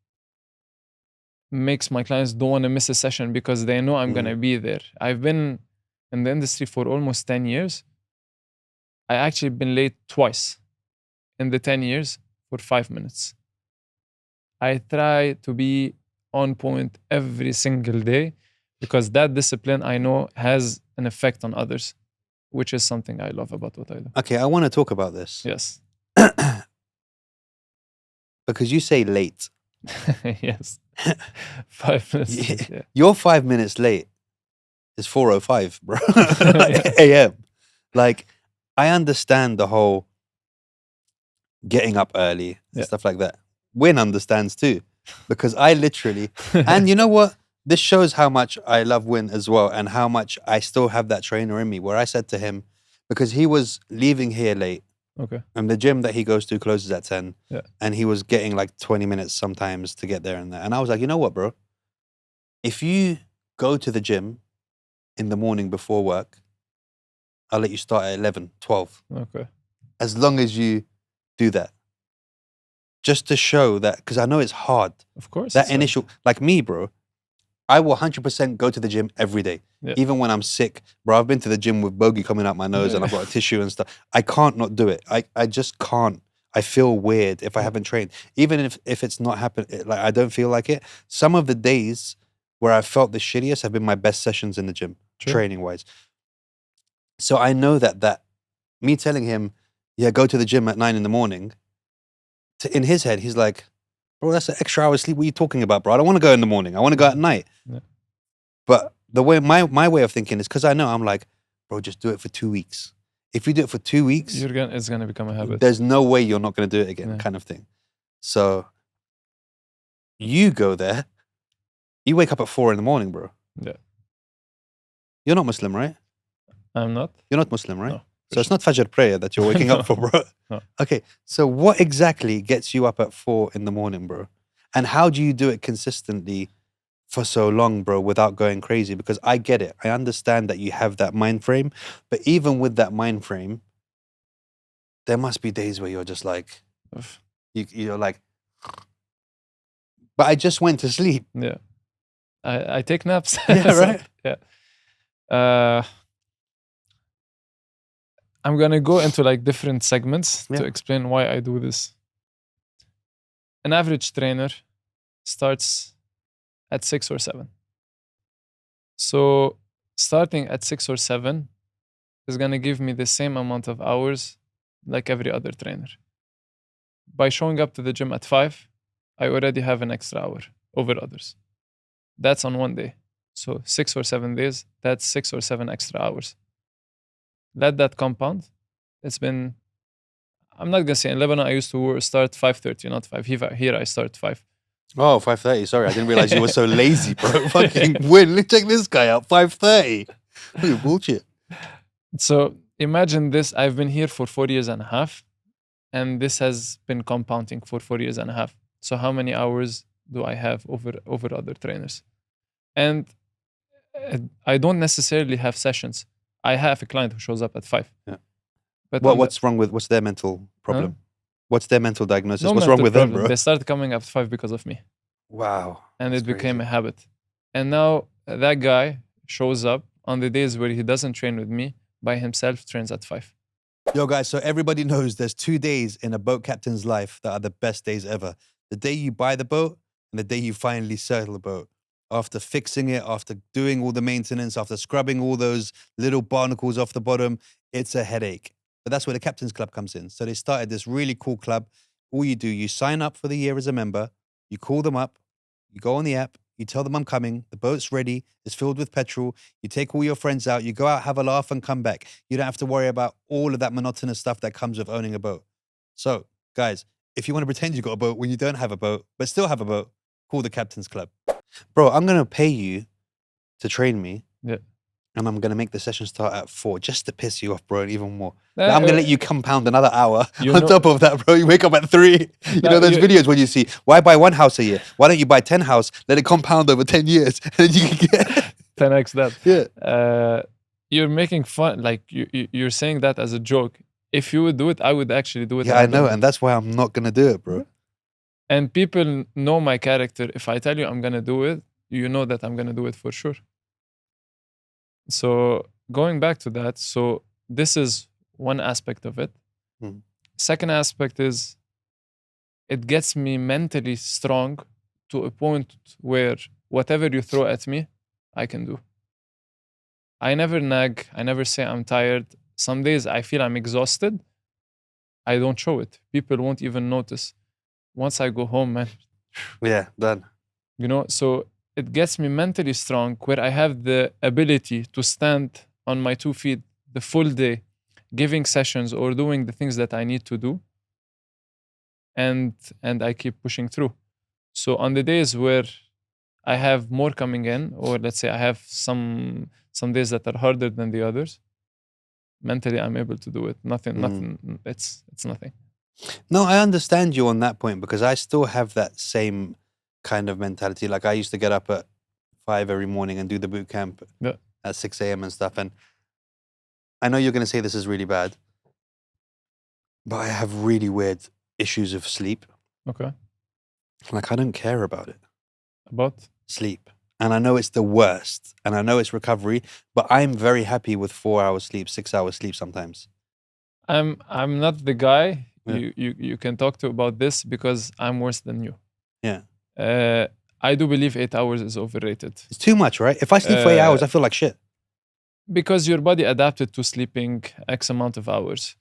Makes my clients don't want to miss a session because they know I'm going to be there. I've been in the industry for almost 10 years. I actually been late twice in the 10 years for 5 minutes. I try to be on point every single day because that discipline, I know, has an effect on others, which is something I love about what I do. Okay, I want to talk about this. Yes. Because you say late. Yes. 5 minutes. Yeah. Your 5 minutes late is 4:05, bro. AM. Like, I understand the whole getting up early and stuff like that. Win understands too, because I literally, and you know what? This shows how much I love Win as well, and how much I still have that trainer in me, where I said to him, because he was leaving here late, okay, and the gym that he goes to closes at 10, yeah, and he was getting like 20 minutes sometimes to get there and there. And I was like, you know what, bro? If you go to the gym in the morning before work, I'll let you start at 11, 12. Okay. As long as you do that. Just to show that, because I know it's hard. Of course. That initial, like me, bro, I will 100% go to the gym every day. Yeah. Even when I'm sick, bro, I've been to the gym with bogey coming out my nose and I've got a tissue and stuff. I can't not do it. I just can't. I feel weird if I haven't trained. Even if it's not happening, like I don't feel like it. Some of the days where I felt the shittiest have been my best sessions in the gym, training-wise. So I know that me telling him, yeah, go to the gym at 9 in the morning, in his head, he's like, bro, that's an extra hour of sleep. What are you talking about, bro? I don't want to go in the morning. I want to go at night. Yeah. But the way my way of thinking is because I know I'm like, bro, just do it for 2 weeks. If you do it for 2 weeks, It's gonna become a habit. there's no way you're not going to do it again, Yeah. kind of thing. So you go there, you wake up at 4 in the morning, bro. Yeah. You're not Muslim, right? I'm not. You're not Muslim, right? No, So it's not Fajr prayer that you're waking up for, bro. No. Okay, so what exactly gets you up at 4 in the morning, bro? And how do you do it consistently for so long, bro, without going crazy? Because I get it. I understand that you have that mind frame. But even with that mind frame, there must be days where you're just like, you're like, but I just went to sleep. Yeah. I take naps. Yeah, So, right? yeah. I'm gonna go into like different segments Yeah. to explain why I do this. An average trainer starts at 6 or 7. So starting at 6 or 7 is gonna give me the same amount of hours like every other trainer. By showing up to the gym at 5, I already have an extra hour over others. That's on one day. So 6 or 7 days, that's 6 or 7 extra hours. Let that compound. It's been, I'm not gonna say in Lebanon, I used to start 5:30, not 5. Here I start 5. Oh, 5:30. Sorry, I didn't realize you were so lazy, bro. Fucking win. Check this guy out. 5:30. Bullshit. So imagine this. I've been here for 4 years and a half, and this has been compounding for 4 years and a half. So how many hours do I have over other trainers? And I don't necessarily have sessions. I have a client who shows up at 5. Yeah. But What's wrong with, what's their mental problem? What's their mental diagnosis? no What's mental wrong with them, problem. bro? They started coming at 5 because of me. Wow. And That's it became crazy. a habit. And now that guy shows up on the days where he doesn't train with me, by himself, trains at 5. Yo, guys, so everybody knows there's 2 days in a boat captain's life that are the best days ever. The day you buy the boat and the day you finally settle the boat. After fixing it, after doing all the maintenance, after scrubbing all those little barnacles off the bottom, it's a headache. But that's where the Captain's Club comes in. So they started this really cool club. All you do, you sign up for the year as a member, you call them up, you go on the app, you tell them I'm coming, the boat's ready, it's filled with petrol, you take all your friends out, you go out, have a laugh and come back. You don't have to worry about all of that monotonous stuff that comes with owning a boat. So, guys, if you want to pretend you got a boat when you don't have a boat, but still have a boat, call the Captain's Club. Bro, I'm going to pay you to train me. Yeah. And I'm going to make the session start at 4 just to piss you off, bro, and even more. I'm going to let you compound another hour on top of that, bro. You wake up at 3. You know those videos when you see, why buy 1 house a year? Why don't you buy 10 houses? Let it compound over 10 years. And then you can get 10x that. Yeah. You're making fun. Like, you're saying that as a joke. If you would do it, I would actually do it. Yeah, I know. And that's why I'm not going to do it, bro. And people know my character. If I tell you I'm going to do it, you know that I'm going to do it for sure. So going back to that, so this is one aspect of it. Second aspect is it gets me mentally strong to a point where whatever you throw at me, I can do. I never nag. I never say I'm tired. Some days I feel I'm exhausted. I don't show it. People won't even notice. Once I go home, man. Yeah, done. You know, so it gets me mentally strong where I have the ability to stand on my 2 feet the full day, giving sessions or doing the things that I need to do. And I keep pushing through. So on the days where I have more coming in, or let's say I have some days that are harder than the others, mentally I'm able to do it. Nothing, it's nothing. No, I understand you on that point because I still have that same kind of mentality. Like I used to get up at 5 every morning and do the boot camp at 6 a.m. and stuff. And I know you're going to say this is really bad, but I have really weird issues of sleep. Okay. Like I don't care about it. About? Sleep. And I know it's the worst and I know it's recovery, but I'm very happy with 4 hours sleep, 6 hours sleep sometimes. I'm not the guy Yeah. you can talk to about this because I'm worse than you. Yeah. I do believe 8 hours is overrated. It's too much, right? If I sleep for 8 hours, I feel like shit. Because your body adapted to sleeping X amount of hours.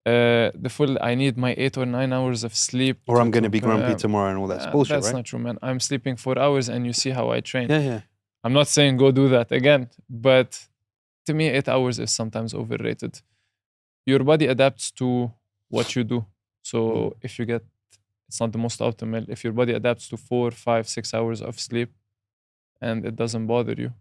The full, I need my 8 or 9 hours of sleep. Or I'm going to be to, grumpy tomorrow and all that's bullshit, that's right? not true, man. I'm sleeping 4 hours and you see how I train. Yeah. I'm not saying go do that again, but to me, 8 hours is sometimes overrated. Your body adapts to what you do. So if you get, it's not the most optimal. If your body adapts to 4, 5, 6 hours of sleep and it doesn't bother you,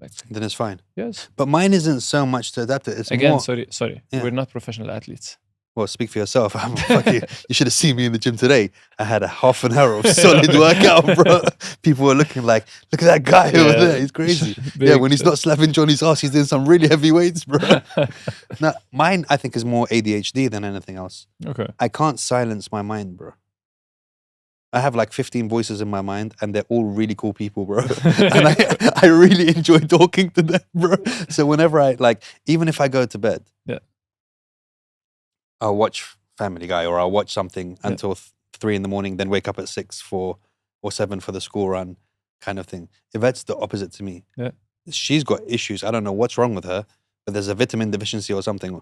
like, Then it's fine. yes. But mine isn't so much to adapt it. It's Again, more. sorry. Yeah. We're not professional athletes. Well, speak for yourself. You should have seen me in the gym today. I had a half an hour of solid workout, bro. People were looking like, look at that guy over there. He's crazy. Yeah, when he's not slapping Johnny's ass, he's doing some really heavy weights, bro. Now, mine, I think, is more ADHD than anything else. Okay. I can't silence my mind, bro. I have like 15 voices in my mind and they're all really cool people, bro. And I really enjoy talking to them, bro. So whenever even if I go to bed, Yeah. I'll watch Family Guy or I'll watch something until 3 a.m, then wake up at 6 or 7 for the school run kind of thing. Yvette's the opposite to me. Yeah. She's got issues. I don't know what's wrong with her, but there's a vitamin deficiency or something.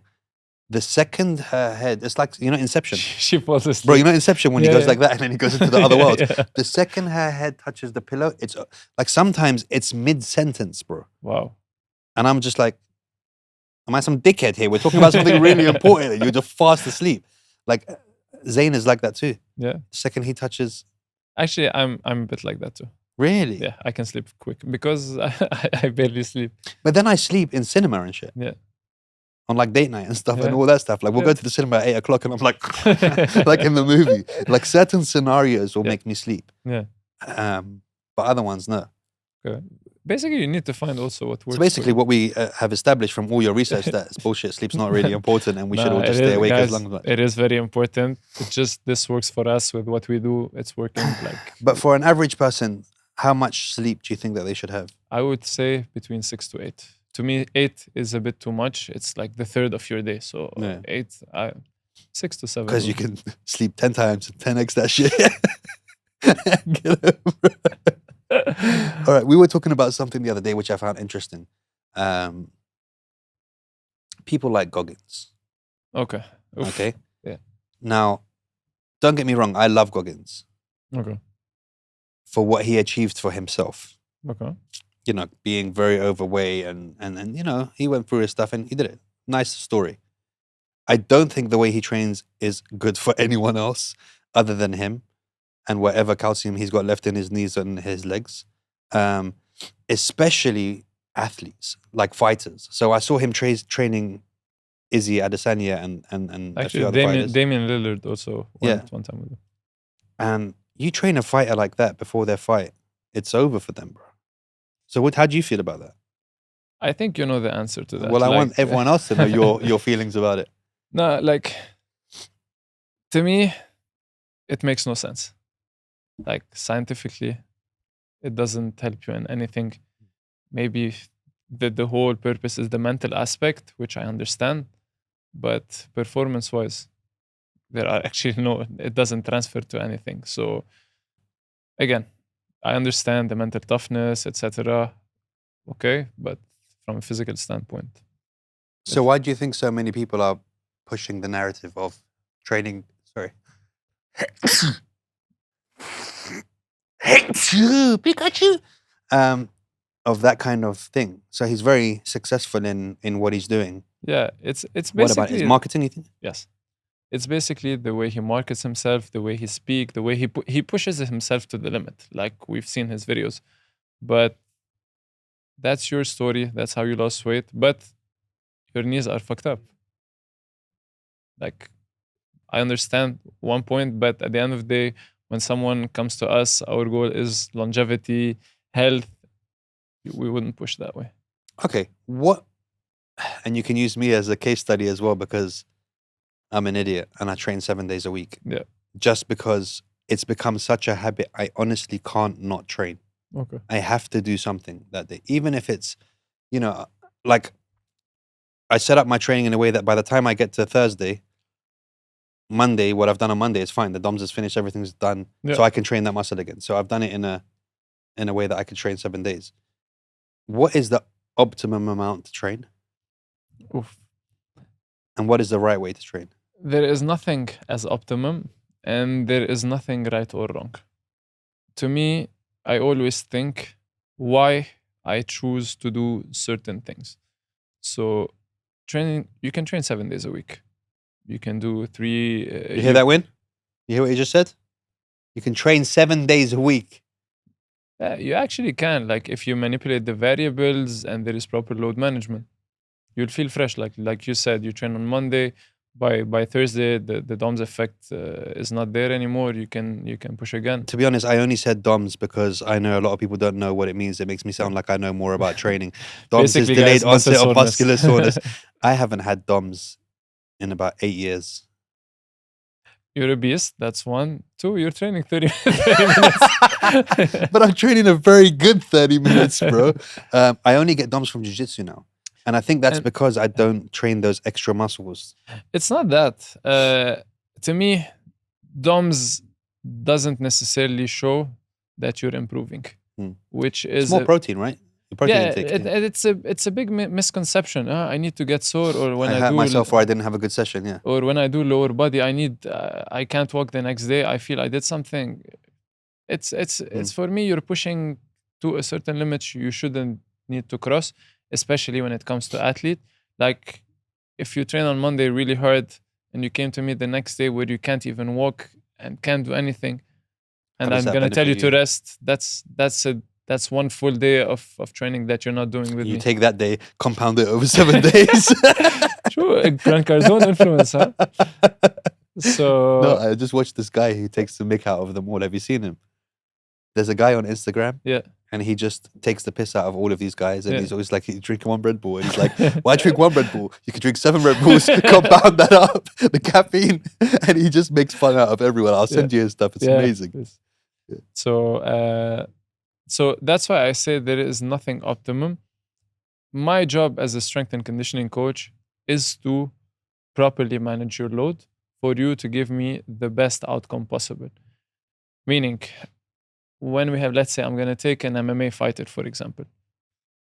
The second her head, it's like, Inception. She falls asleep. Bro, Inception when he goes like that and then he goes into the other world. Yeah. The second her head touches the pillow, it's like sometimes it's mid-sentence, bro. Wow. And I'm just like, am I some dickhead here? We're talking about something really important and you're just fast asleep. Like, Zayn is like that too. Yeah. The second he touches... Actually, I'm a bit like that too. Really? Yeah, I can sleep quick because I barely sleep. But then I sleep in cinema and shit. Yeah. On like date night and stuff and Yeah. all that stuff. Like we'll go to the cinema at 8 o'clock and I'm like, like in the movie. Like certain scenarios will make me sleep. Yeah. But other ones, no. Okay. Basically, you need to find also what works. So basically what we have established from all your research that it's bullshit, sleep's not really important and we should all just stay awake as long as... It is very important. It's just this works for us with what we do. It's working like... But for an average person, how much sleep do you think that they should have? I would say between 6 to 8. To me, 8 is a bit too much. It's like the third of your day. So 8, 6 to 7. Because you can sleep 10 times, 10x that shit. Get over it. All right, we were talking about something the other day which I found interesting. People like Goggins. Okay. Oof. Okay. Yeah. Now, don't get me wrong, I love Goggins Okay. for what he achieved for himself. Okay. Being very overweight and he went through his stuff and he did it. Nice story. I don't think the way he trains is good for anyone else other than him and whatever calcium he's got left in his knees and his legs, especially athletes like fighters. So I saw him training Izzy Adesanya and a few Actually, other fighters. Damian Lillard also one time with him. And you train a fighter like that before their fight, it's over for them, bro. So how do you feel about that? I think you know the answer to that. Well, I want everyone else to know your feelings about it. No, like, to me, it makes no sense. Like, scientifically, it doesn't help you in anything. Maybe the whole purpose is the mental aspect, which I understand. But performance-wise, there are actually it doesn't transfer to anything. So, again, I understand the mental toughness, etc. Okay, but from a physical standpoint. So why do you think so many people are pushing the narrative of training? Sorry. Pikachu. Of that kind of thing. So he's very successful in what he's doing. Yeah, it's basically... What about his marketing, you think? Yes. It's basically the way he markets himself, the way he speaks, the way he pushes himself to the limit, like we've seen his videos. But that's your story. That's how you lost weight. But your knees are fucked up. Like, I understand one point, but at the end of the day, when someone comes to us, our goal is longevity, health. We wouldn't push that way. Okay. And you can use me as a case study as well because I'm an idiot and I train 7 days a week. Yeah. Just because it's become such a habit, I honestly can't not train. Okay. I have to do something that day. Even if it's, like I set up my training in a way that by the time I get to Thursday, Monday, what I've done on Monday is fine. The DOMS is finished, everything's done. Yeah. So I can train that muscle again. So I've done it in a way that I can train 7 days. What is the optimum amount to train? Oof. And what is the right way to train? There is nothing as optimum, and there is nothing right or wrong. To me, I always think why I choose to do certain things. So, training, you can train 7 days a week. You can do three. You hear that, Win? You hear what he just said? You can train 7 days a week. You actually can. Like if you manipulate the variables and there is proper load management, you'll feel fresh. Like you said, you train on Monday. By Thursday, the DOMS effect is not there anymore. You can push again. To be honest, I only said DOMS because I know a lot of people don't know what it means. It makes me sound like I know more about training. DOMS is Basically, delayed guys, muscle onset of muscular soreness. soreness. I haven't had DOMS in about 8 years. You're a beast. That's one. Two, you're training 30 minutes. But I'm training a very good 30 minutes, bro. I only get DOMS from jiu-jitsu now. And I think that's And- because I don't train those extra muscles. It's not that. To me, DOMS doesn't necessarily show that you're improving, which is It's more protein, right? Protein yeah, intake. it's a big misconception. I need to get sore, or when I I hurt do myself or I didn't have a good session, yeah. or when I do lower body, I can't walk the next day. I feel I did something. It's for me. You're pushing to a certain limit you shouldn't need to cross, especially when it comes to athlete. Like if you train on Monday really hard and you came to me the next day where you can't even walk and can't do anything, and How does I'm that gonna tell you benefit to you? rest. That's one full day of training that you're not doing with You me. take that day, compound it over 7 days. Sure, Grant Cardone influence, huh? So No, I just watched this guy who takes the mick out of them all. Have you seen him? There's a guy on Instagram. yeah. And he just takes the piss out of all of these guys. And Yeah. he's always like, you drink one Red Bull. And he's like, why drink one Red Bull? You could drink 7 Red Bulls, compound that up, the caffeine. And he just makes fun out of everyone. I'll send you his stuff. It's amazing. Yes. So that's why I say there is nothing optimum. My job as a strength and conditioning coach is to properly manage your load for you to give me the best outcome possible. Meaning, when we have, let's say, I'm going to take an MMA fighter, for example.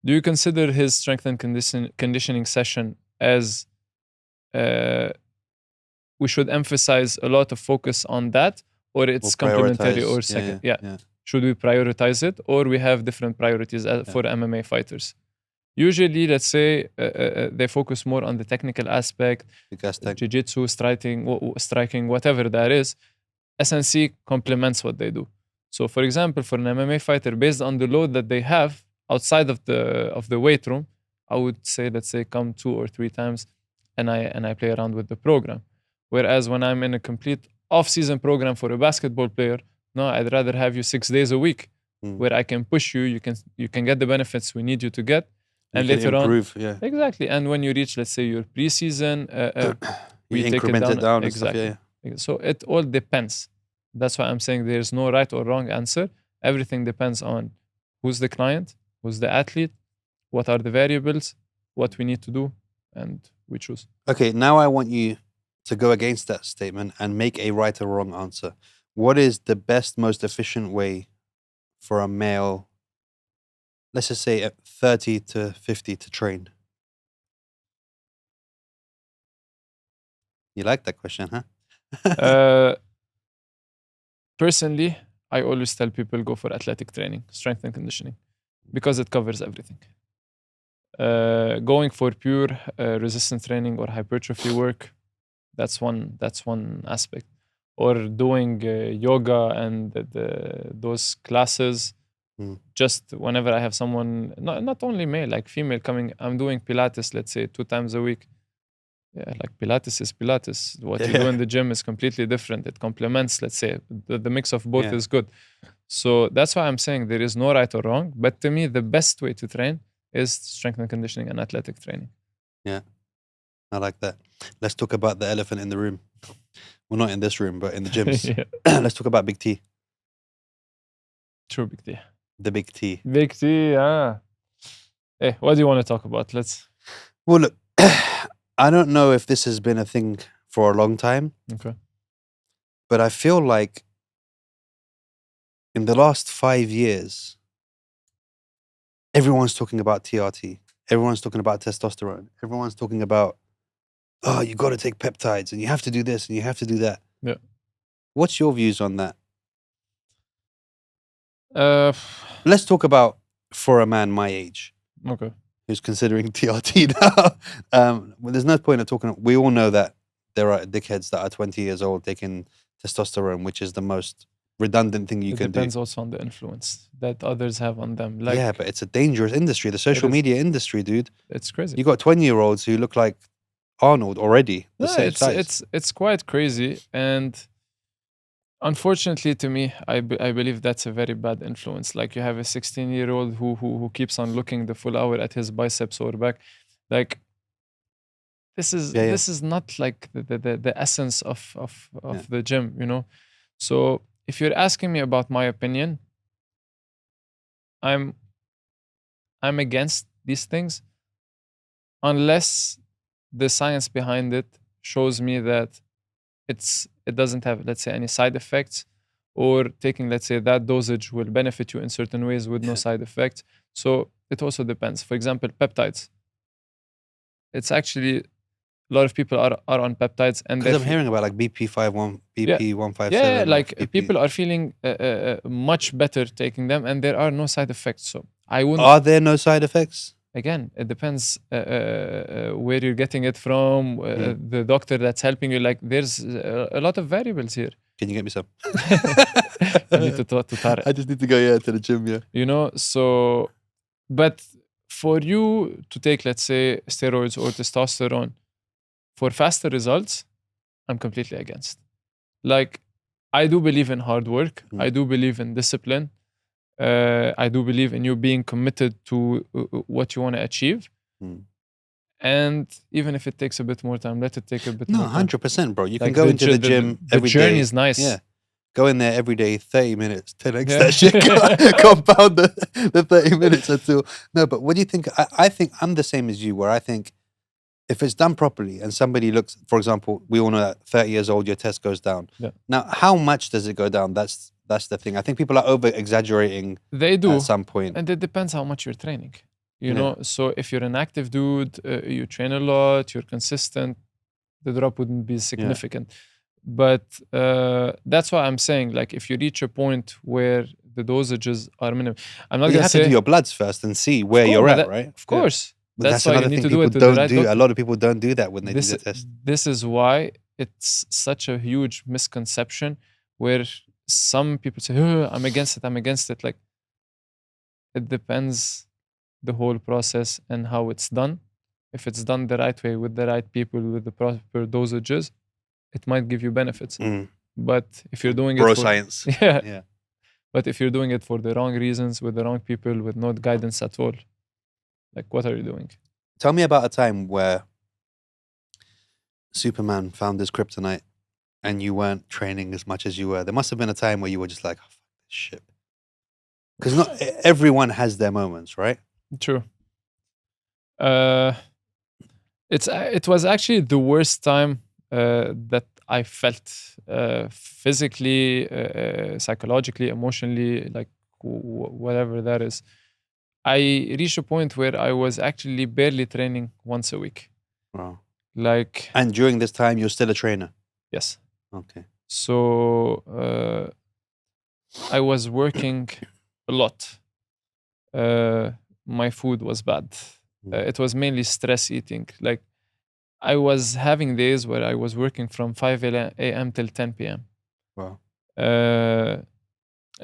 Do you consider his strength and conditioning session as we should emphasize a lot of focus on that, or it's complementary or second? Yeah. Should we prioritize it, or we have different priorities for MMA fighters? Usually, let's say they focus more on the technical aspect, jiu-jitsu, striking, whatever that is. SNC complements what they do. So, for example, for an MMA fighter, based on the load that they have outside of the weight room, I would say, let's say, come 2 or 3 times, and I play around with the program. Whereas when I'm in a complete off-season program for a basketball player, no, I'd rather have you 6 days a week, where I can push you. You can get the benefits we need you to get, and later improve, on, exactly. And when you reach, let's say, your preseason, we increment it down exactly. And stuff, So it all depends. That's why I'm saying there's no right or wrong answer. Everything depends on who's the client, who's the athlete, what are the variables, what we need to do, and we choose. Okay, now I want you to go against that statement and make a right or wrong answer. What is the best, most efficient way for a male, let's just say at 30 to 50, to train? You like that question, huh? Personally, I always tell people go for athletic training, strength and conditioning, because it covers everything. Going for pure resistance training or hypertrophy work, that's one aspect. Or doing yoga and those classes. Just whenever I have someone, not only male, like female coming, I'm doing Pilates, let's say 2 times a week. Yeah, like Pilates is Pilates. What you do in the gym is completely different. It complements, let's say, the mix of both is good. So that's why I'm saying there is no right or wrong. But to me, the best way to train is strength and conditioning and athletic training. Yeah, I like that. Let's talk about the elephant in the room. Well, not in this room, but in the gyms. Let's talk about Big T. True, Big T. The Big T. Big T, Hey, what do you want to talk about? Well, look, I don't know if this has been a thing for a long time. Okay. But I feel like in the last 5 years, everyone's talking about TRT. Everyone's talking about testosterone. Everyone's talking about oh, you got to take peptides and you have to do this and you have to do that. Yeah. What's your views on that? Uh, Let's talk about for a man my age okay. who's considering TRT now. Well, there's no point of talking. We all know that there are dickheads that are 20 years old taking testosterone, which is the most redundant thing you It can depends do. also on the influence that others have on them. Like, Yeah, but it's a dangerous industry, the social is. media industry, dude. it's crazy. You got 20-year-olds who look like Arnold already, the No, same size. it's quite crazy, and unfortunately to me, I believe that's a very bad influence. Like you have a 16-year-old who keeps on looking the full hour at his biceps or back, like this is Yeah, yeah. this is not like the essence of Yeah. the gym, you know. So if you're asking me about my opinion, I'm against these things unless the science behind it shows me that it doesn't have, let's say, any side effects, or taking, let's say, that dosage will benefit you in certain ways with no Yeah. side effects. So it also depends. For example, peptides. It's actually a lot of people are on peptides, and Because they're I'm hearing about like BP51, Yeah. BP157. yeah, like BP. people are feeling much better taking them, and there are no side effects. So I wouldn't. Are there no side effects? Again, it depends where you're getting it from, the doctor that's helping you. Like, there's a lot of variables here. Can you get me some? You need to talk to Tarek. I just need to go to the gym, yeah. You know, so, but for you to take, let's say, steroids or testosterone for faster results, I'm completely against. Like, I do believe in hard work. I do believe in discipline. I do believe in you being committed to what you want to achieve. And even if it takes a bit more time, let it take a bit more time. 100%, bro. You can Like go into the gym every day. The journey is nice. Yeah. Go in there every day, 30 minutes, 10x Yeah. that shit, compound the 30 minutes until. No, but what do you think? I think I'm the same as you, where I think if it's done properly and somebody looks, for example, we all know that 30 years old, your test goes down. Yeah. Now, how much does it go down? That's the thing. I think people are over exaggerating They do. at some point. And it depends how much you're training. You Yeah. know, so if you're an active dude, you train a lot, you're consistent, the drop wouldn't be significant. But that's why I'm saying, like, if you reach a point where the dosages are minimum, I'm not You gonna have say to do your bloods first and see where course, you're but at, right? Of course. But That's why you another need thing to do it people with the don't right do. doctor. A lot of people don't do that when they do This, the test. this is why it's such a huge misconception where some people say, oh, I'm against it, I'm against it. Like, it depends the whole process and how it's done. If it's done the right way with the right people with the proper dosages, it might give you benefits. But if you're doing Bro it for science. yeah. But if you're doing it for the wrong reasons, with the wrong people, with no guidance at all, like, what are you doing? Tell me about a time where Superman found his kryptonite and you weren't training as much as you were. There must have been a time where you were just like, oh, fuck this shit. Because not everyone has their moments, right? True. It was actually the worst time that I felt physically, psychologically, emotionally, like whatever that is. I reached a point where I was actually barely training once a week. Wow. Like, And during this time, you're still a trainer? yes. Okay. So I was working a lot. My food was bad. It was mainly stress eating. Like, I was having days where I was working from 5 a.m. till 10 p.m. Wow.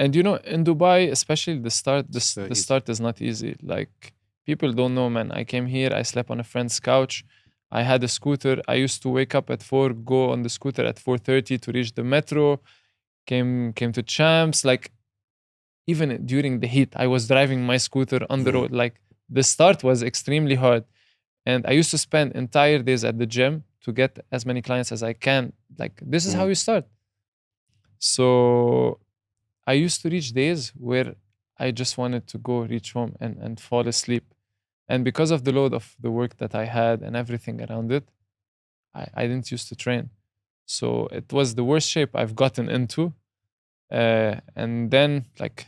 And you know, in Dubai, especially the start is not easy. Like, people don't know, man. I came here, I slept on a friend's couch. I had a scooter. I used to wake up at 4, go on the scooter at 4:30 to reach the metro. Came to Champs. Like, even during the heat, I was driving my scooter on the road. Like, the start was extremely hard. And I used to spend entire days at the gym to get as many clients as I can. Like, this is how you start. So I used to reach days where I just wanted to go reach home and fall asleep. And because of the load of the work that I had and everything around it, I didn't used to train. So it was the worst shape I've gotten into. And then, like,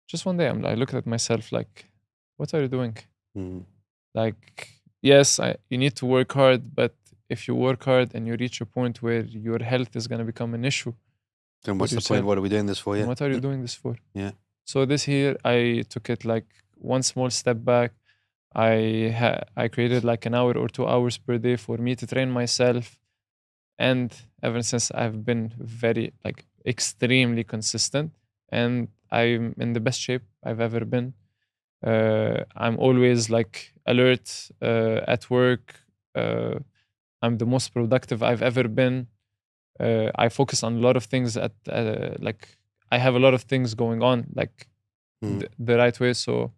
just one day, I looked at myself like, what are you doing? Like, yes, you need to work hard, but if you work hard and you reach a point where your health is going to become an issue, Then what's the yourself. point? What are we doing this for? then Yeah. what are you doing this for? Yeah. So this year I took it like one small step back. I created like an hour or 2 hours per day for me to train myself, and ever since I've been very like extremely consistent, and I'm in the best shape I've ever been. I'm always like alert at work. I'm the most productive I've ever been. I focus on a lot of things at like I have a lot of things going on like Mm. the right way. So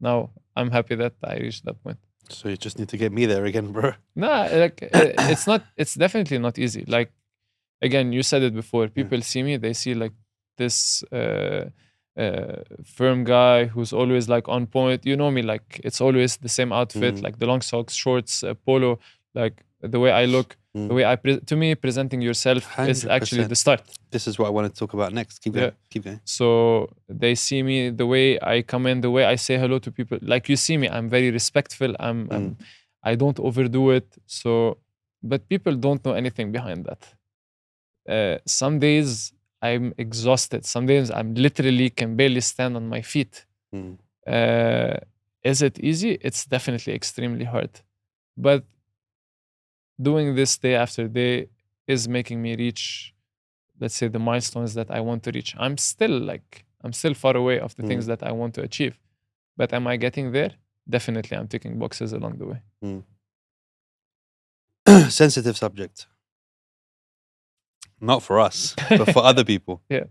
now I'm happy that I reached that point. So you just need to get me there again, bro. Nah, like it's not. It's definitely not easy. Like again, you said it before. People see me, they see like this firm guy who's always like on point. You know me, like it's always the same outfit, Mm. like the long socks, shorts, polo, like the way I look, the way to me, presenting yourself is actually 100%. the start. This is what I want to talk about next. Keep going. Yeah. Keep going. So they see me, the way I come in, the way I say hello to people. Like you see me, I'm very respectful. I don't overdo it. So, but people don't know anything behind that. Some days I'm exhausted. Some days I'm literally can barely stand on my feet. Mm. Is it easy? It's definitely extremely hard. But doing this day after day is making me reach, let's say, the milestones that I want to reach. I'm still far away of the things that I want to achieve. But am I getting there? Definitely I'm ticking boxes along the way. Sensitive subject. Not for us, but for other people. Yeah.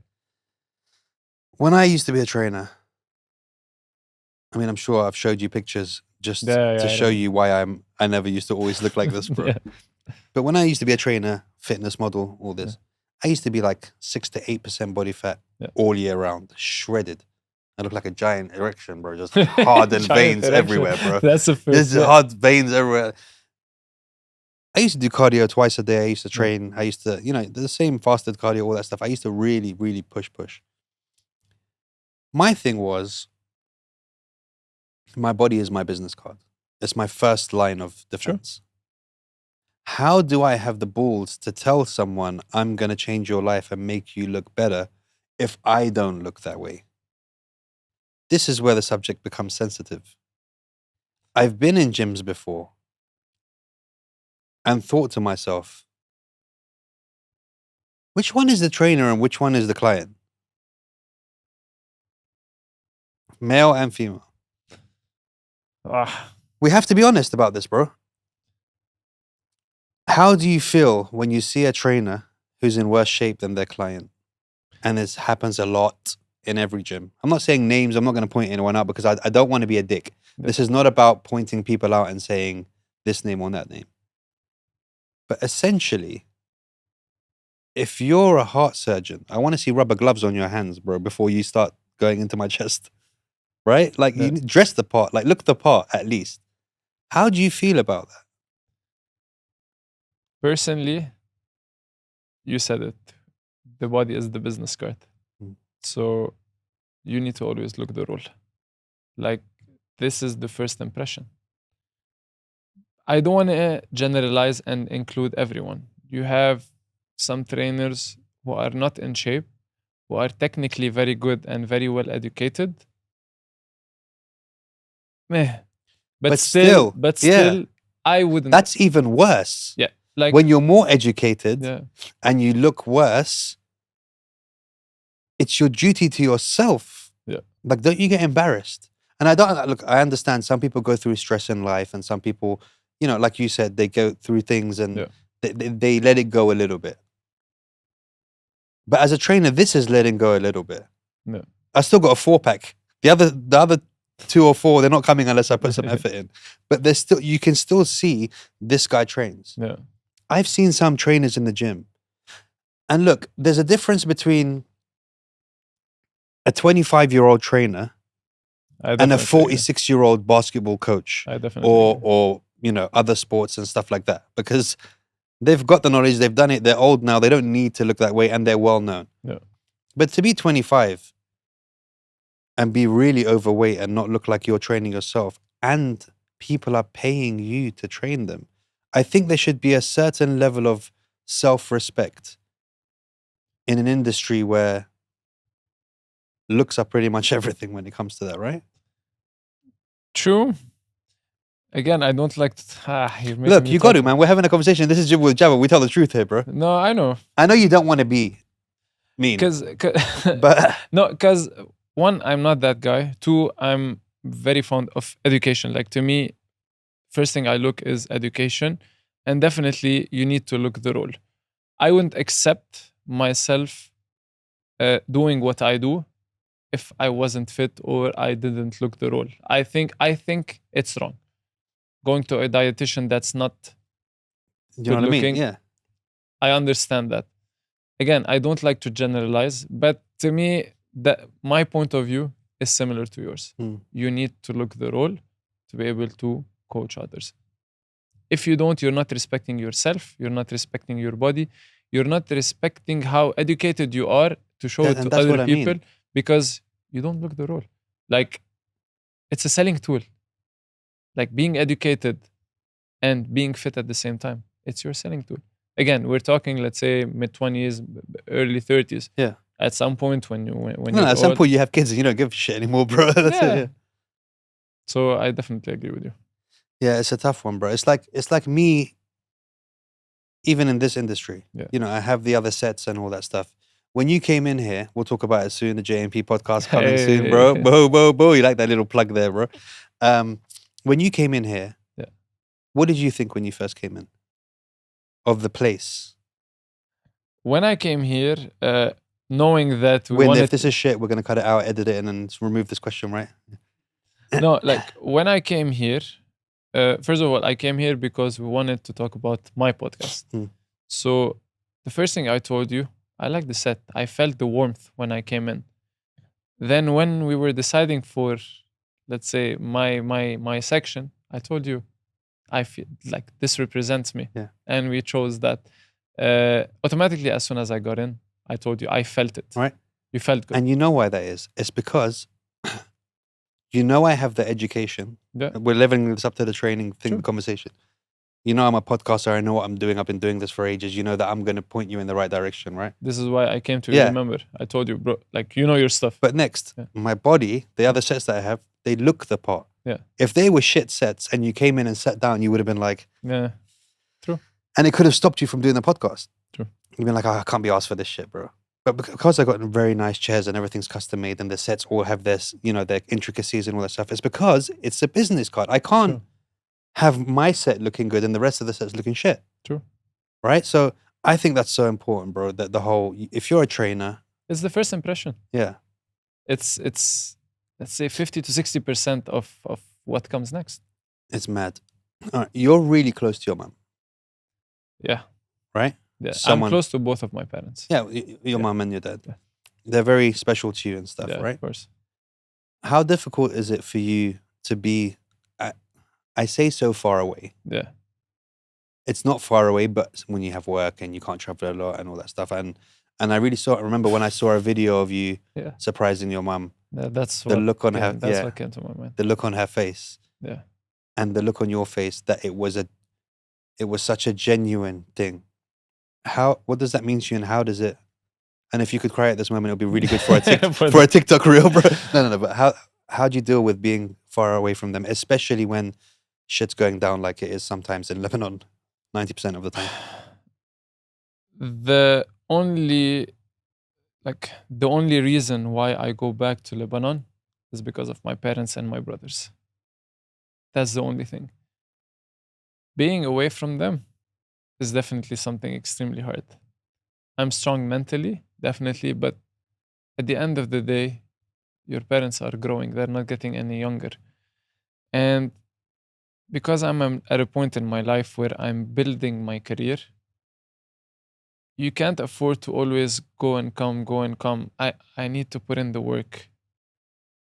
When I used to be a trainer, I mean, I'm sure I've showed you pictures just to show you why I never used to always look like this, bro. Yeah. But when I used to be a trainer, fitness model, all this, I used to be like 6 to 8% body fat all year round, shredded. I look like a giant erection, bro. Just hardened veins everywhere, bro. That's a first. There's hard veins everywhere. I used to do cardio twice a day. I used to train. I used to, the same fasted cardio, all that stuff. I used to really, really push. My thing was, my body is my business card. It's my first line of defense. How do I have the balls to tell someone I'm going to change your life and make you look better if I don't look that way? This is where the subject becomes sensitive. I've been in gyms before and thought to myself, which one is the trainer and which one is the client? Male and female. We have to be honest about this, bro. How do you feel when you see a trainer who's in worse shape than their client? And this happens a lot in every gym. I'm not saying names. I'm not going to point anyone out because I don't want to be a dick. This is not about pointing people out and saying this name or that name. But essentially, if you're a heart surgeon, I want to see rubber gloves on your hands, bro, before you start going into my chest. Right? Like you dress the part, like look the part at least. How do you feel about that? Personally, you said it. The body is the business card. So you need to always look the role. Like this is the first impression. I don't want to generalize and include everyone. You have some trainers who are not in shape, who are technically very good and very well educated. But still, I wouldn't. That's even worse. Yeah. Like when you're more educated and you look worse, it's your duty to yourself. Yeah. Like, don't you get embarrassed? And I understand some people go through stress in life and some people, like you said, they go through things and they let it go a little bit. But as a trainer, this is letting go a little bit. Yeah. I still got a 4-pack. The other 2 or 4, they're not coming unless I put some effort in. But you can still see this guy trains. Yeah. I've seen some trainers in the gym. And look, there's a difference between a 25-year-old trainer and a 46-year-old basketball coach or other sports and stuff like that, because they've got the knowledge, they've done it, they're old now, they don't need to look that way and they're well known. Yeah. But to be 25 and be really overweight and not look like you're training yourself and people are paying you to train them, I think there should be a certain level of self-respect in an industry where looks are pretty much everything when it comes to that, right? True. Again, I don't like. You're making Look, me you got to, talk. man. We're having a conversation. This is Jibber with Jabber. We tell the truth here, bro. No, I know. I know you don't want to be mean, Because but no, because one, I'm not that guy. Two, I'm very fond of education. Like to me, first thing I look is education, and definitely you need to look the role. I wouldn't accept myself doing what I do if I wasn't fit or I didn't look the role. I think it's wrong. Going to a dietitian that's not you know good what I mean? looking. Yeah. I understand that. Again, I don't like to generalize, but to me, that my point of view is similar to yours. Mm. You need to look the role to be able to coach others. If you don't, you're not respecting yourself, you're not respecting your body, you're not respecting how educated you are to show it And to that's what other I mean. people because you don't look the role. Like, it's a selling tool. Like being educated and being fit at the same time, it's your selling tool. Again, we're talking, let's say, mid 20s, early 30s. Yeah. At some point, when No, you're at some old, point you have kids and you don't give a shit anymore, bro. That's yeah. it. Yeah. So I definitely agree with you. Yeah, it's a tough one, bro. It's like me, even in this industry. Yeah. You know, I have the other sets and all that stuff. When you came in here, we'll talk about it soon. The JMP podcast coming soon, bro. Hey. Bo. You like that little plug there, bro? When you came in here, Yeah. what did you think when you first came in of the place? When I came here, knowing that we When wanted if this is shit, we're gonna cut it out, edit it, and then remove this question, right? no, like when I came here, first of all, I came here because we wanted to talk about my podcast. Mm. So the first thing I told you, I like the set. I felt the warmth when I came in. Then when we were deciding for, let's say, my section, I told you, I feel like this represents me. Yeah. And we chose that. Automatically, as soon as I got in, I told you, I felt it. Right. You felt good. And you know why that is? It's because you know I have the education. Yeah. We're leveling this up to the training thing True. conversation. You know I'm a podcaster. I know what I'm doing. I've been doing this for ages. You know that I'm going to point you in the right direction, right? This is why I came to you. Yeah. Remember, I told you, bro, like, you know your stuff. But next, Yeah. my body, the other sets that I have, they look the part. Yeah. If they were shit sets and you came in and sat down, you would have been like, Yeah. and it could have stopped you from doing the podcast. True. You'd been like, oh, I can't be asked for this shit, bro. But because I got very nice chairs and everything's custom made and the sets all have this, you know, their intricacies and all that stuff, it's because it's a business card. I can't True. have my set looking good and the rest of the sets looking shit. True. Right? So I think that's so important, bro, that the whole, if you're a trainer, It's the first impression. yeah. It's let's say 50 to 60% of what comes next. It's mad. All right, you're really close to your mum, Yeah. right? Yeah. Someone- I'm close to both of my parents. Yeah, your Yeah. mum and your dad. Yeah. They're very special to you and stuff, Yeah, right? of course. How difficult is it for you to be, I say so far away. Yeah. It's not far away, but when you have work and you can't travel a lot and all that stuff. And I really remember when I saw a video of you Yeah. surprising your mum, That's the what look on came, her, that's yeah, what came to my mind. the look on her face Yeah. and the look on your face that it was such a genuine thing. What does that mean to you and how does it, and if you could cry at this moment, it would be really good for a for a TikTok reel, bro. No, but how do you deal with being far away from them, especially when shit's going down like it is sometimes in Lebanon, 90% of the time? The only reason why I go back to Lebanon is because of my parents and my brothers. That's the only thing. Being away from them is definitely something extremely hard. I'm strong mentally, definitely, but at the end of the day, your parents are growing, they're not getting any younger. And because I'm at a point in my life where I'm building my career, you can't afford to always go and come. I need to put in the work.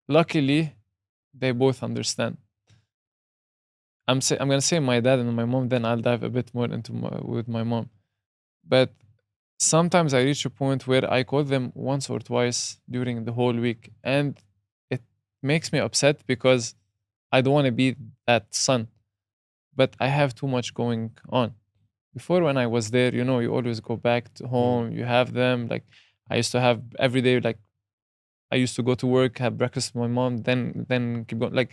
Luckily, they both understand. I'm gonna say my dad and my mom, then I'll dive a bit more into with my mom. But sometimes I reach a point where I call them once or twice during the whole week, and it makes me upset because I don't want to be that son. but I have too much going on. Before, when I was there, you know, you always go back to home, you have them. Like, I used to have every day, like, I used to go to work, have breakfast with my mom, then keep going. Like,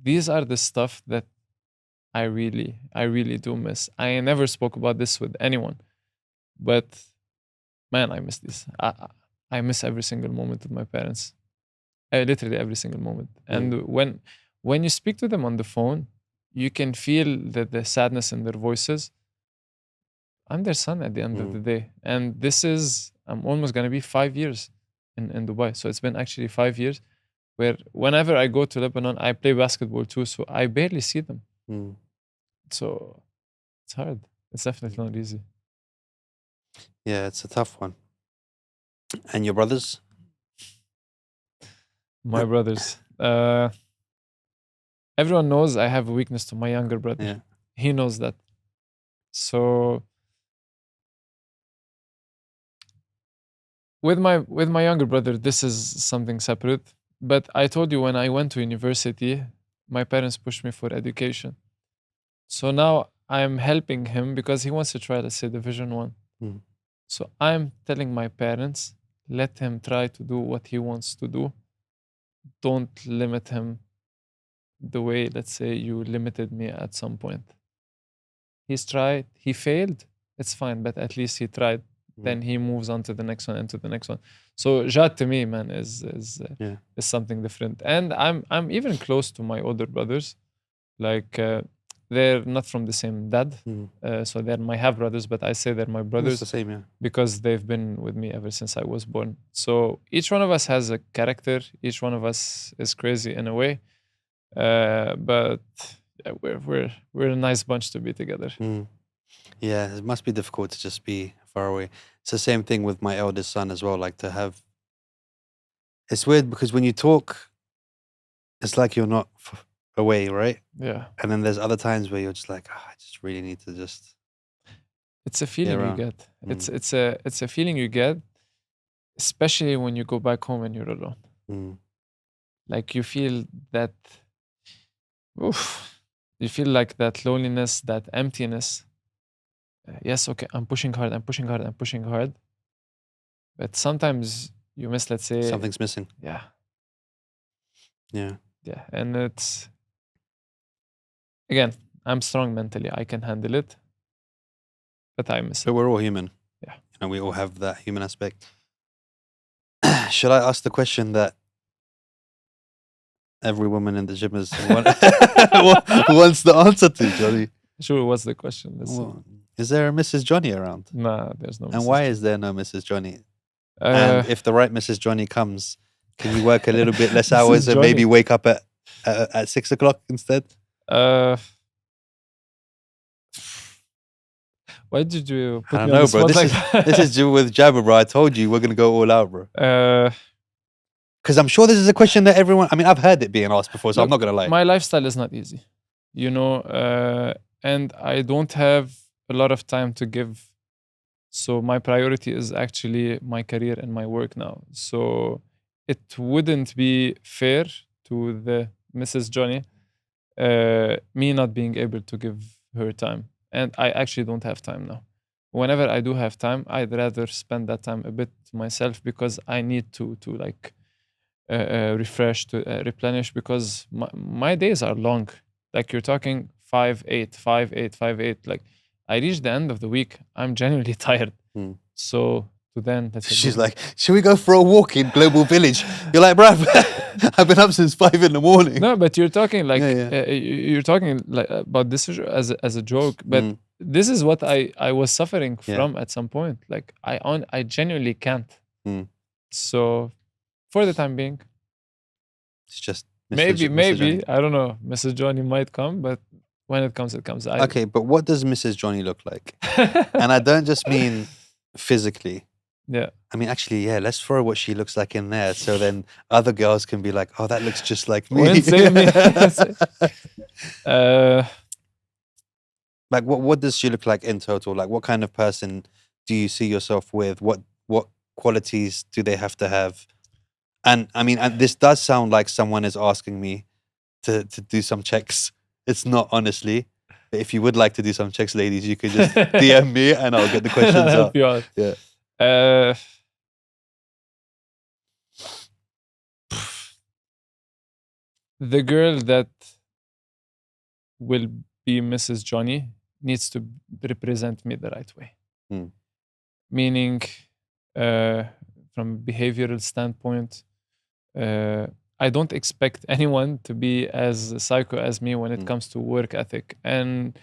these are the stuff that I really do miss. I never spoke about this with anyone, but man, I miss this. I miss every single moment with my parents. Literally every single moment. And when you speak to them on the phone, you can feel the sadness in their voices. I'm their son at the end of the day, and this is I'm almost gonna be 5 years in Dubai. So it's been actually 5 years where whenever I go to Lebanon, I play basketball too. So I barely see them. So it's hard. It's definitely not easy. Yeah, it's a tough one. And your brothers? My brothers. Everyone knows I have a weakness to my younger brother. Yeah. He knows that. So with my younger brother, this is something separate. But I told you, when I went to university, my parents pushed me for education. So now I'm helping him because he wants to try, let's say, Division 1. So I'm telling my parents, let him try to do what he wants to do. Don't limit him the way, let's say, you limited me at some point. He's tried, he failed, it's fine, but at least he tried. Then he moves on to the next one and to the next one. So Jad to me, man, is something different. And I'm even close to my older brothers. Like, they're not from the same dad, so they're my half brothers, but I say they're my brothers. It's the same, yeah. Because they've been with me ever since I was born. So each one of us has a character. Each one of us is crazy in a way, but yeah, we're a nice bunch to be together. Yeah, it must be difficult to just be far away. It's the same thing with my eldest son as well. Like, to have, it's weird because when you talk, it's like you're not away, right? Yeah. And then there's other times where you're just like, I just really need to just. It's a feeling you around. get. It's a feeling you get, especially when you go back home and you're alone. Like, you feel that. Oof, you feel like that loneliness, that emptiness. Yes, okay, I'm pushing hard, I'm pushing hard, I'm pushing hard. But sometimes you miss, let's say, Something's missing. Yeah. Yeah. Yeah. And it's, again, I'm strong mentally. I can handle it. But I miss it. But we're all human. Yeah. You know, we all have that human aspect. Should I ask the question that every woman in the gym wants the answer to, Johnny? Sure, what's the question? Is there a Mrs. Johnny around? Nah, there's no Mrs. And why is there no Mrs. Johnny? And if the right Mrs. Johnny comes, can you work a little bit less hours and maybe wake up at 6 o'clock instead? Why did you put I me don't on know, the bro. spot This is with Jibber, bro. I told you we're gonna go all out, bro. Because I'm sure this is a question that everyone. I mean, I've heard it being asked before, so I'm not gonna lie. My lifestyle is not easy, you know, and I don't have a lot of time to give. So my priority is actually my career and my work now. So it wouldn't be fair to the Mrs. Johnny, me not being able to give her time. And I actually don't have time now. Whenever I do have time, I'd rather spend that time a bit to myself because I need to like refresh, to replenish, because my days are long. Like, you're talking 5-8, 5-8, 5-8. Like, I reach the end of the week, I'm genuinely tired. So to then, she's like, should we go for a walk in Global Village? You're like, bruv, I've been up since 5 in the morning. No, but you're talking like you're talking like about this as a joke, but this is what I was suffering from at some point. Like, I genuinely can't. So for the time being, it's just maybe I don't know, Mrs. Johnny might come, but when it comes, it comes. Okay, but what does Mrs. Johnny look like? And I don't just mean physically. Yeah. I mean, actually, yeah, let's throw what she looks like in there, so then other girls can be like, oh, that looks just like me. Like, what does she look like in total? Like, what kind of person do you see yourself with? What qualities do they have to have? And I mean, and this does sound like someone is asking me to do some checks. It's not, honestly. But if you would like to do some checks, ladies, you could just DM me and I'll get the questions I'll help out. you out. Yeah. The girl that will be Mrs. Johnny needs to represent me the right way. Hmm. Meaning, from a behavioral standpoint, I don't expect anyone to be as psycho as me when it comes to work ethic. And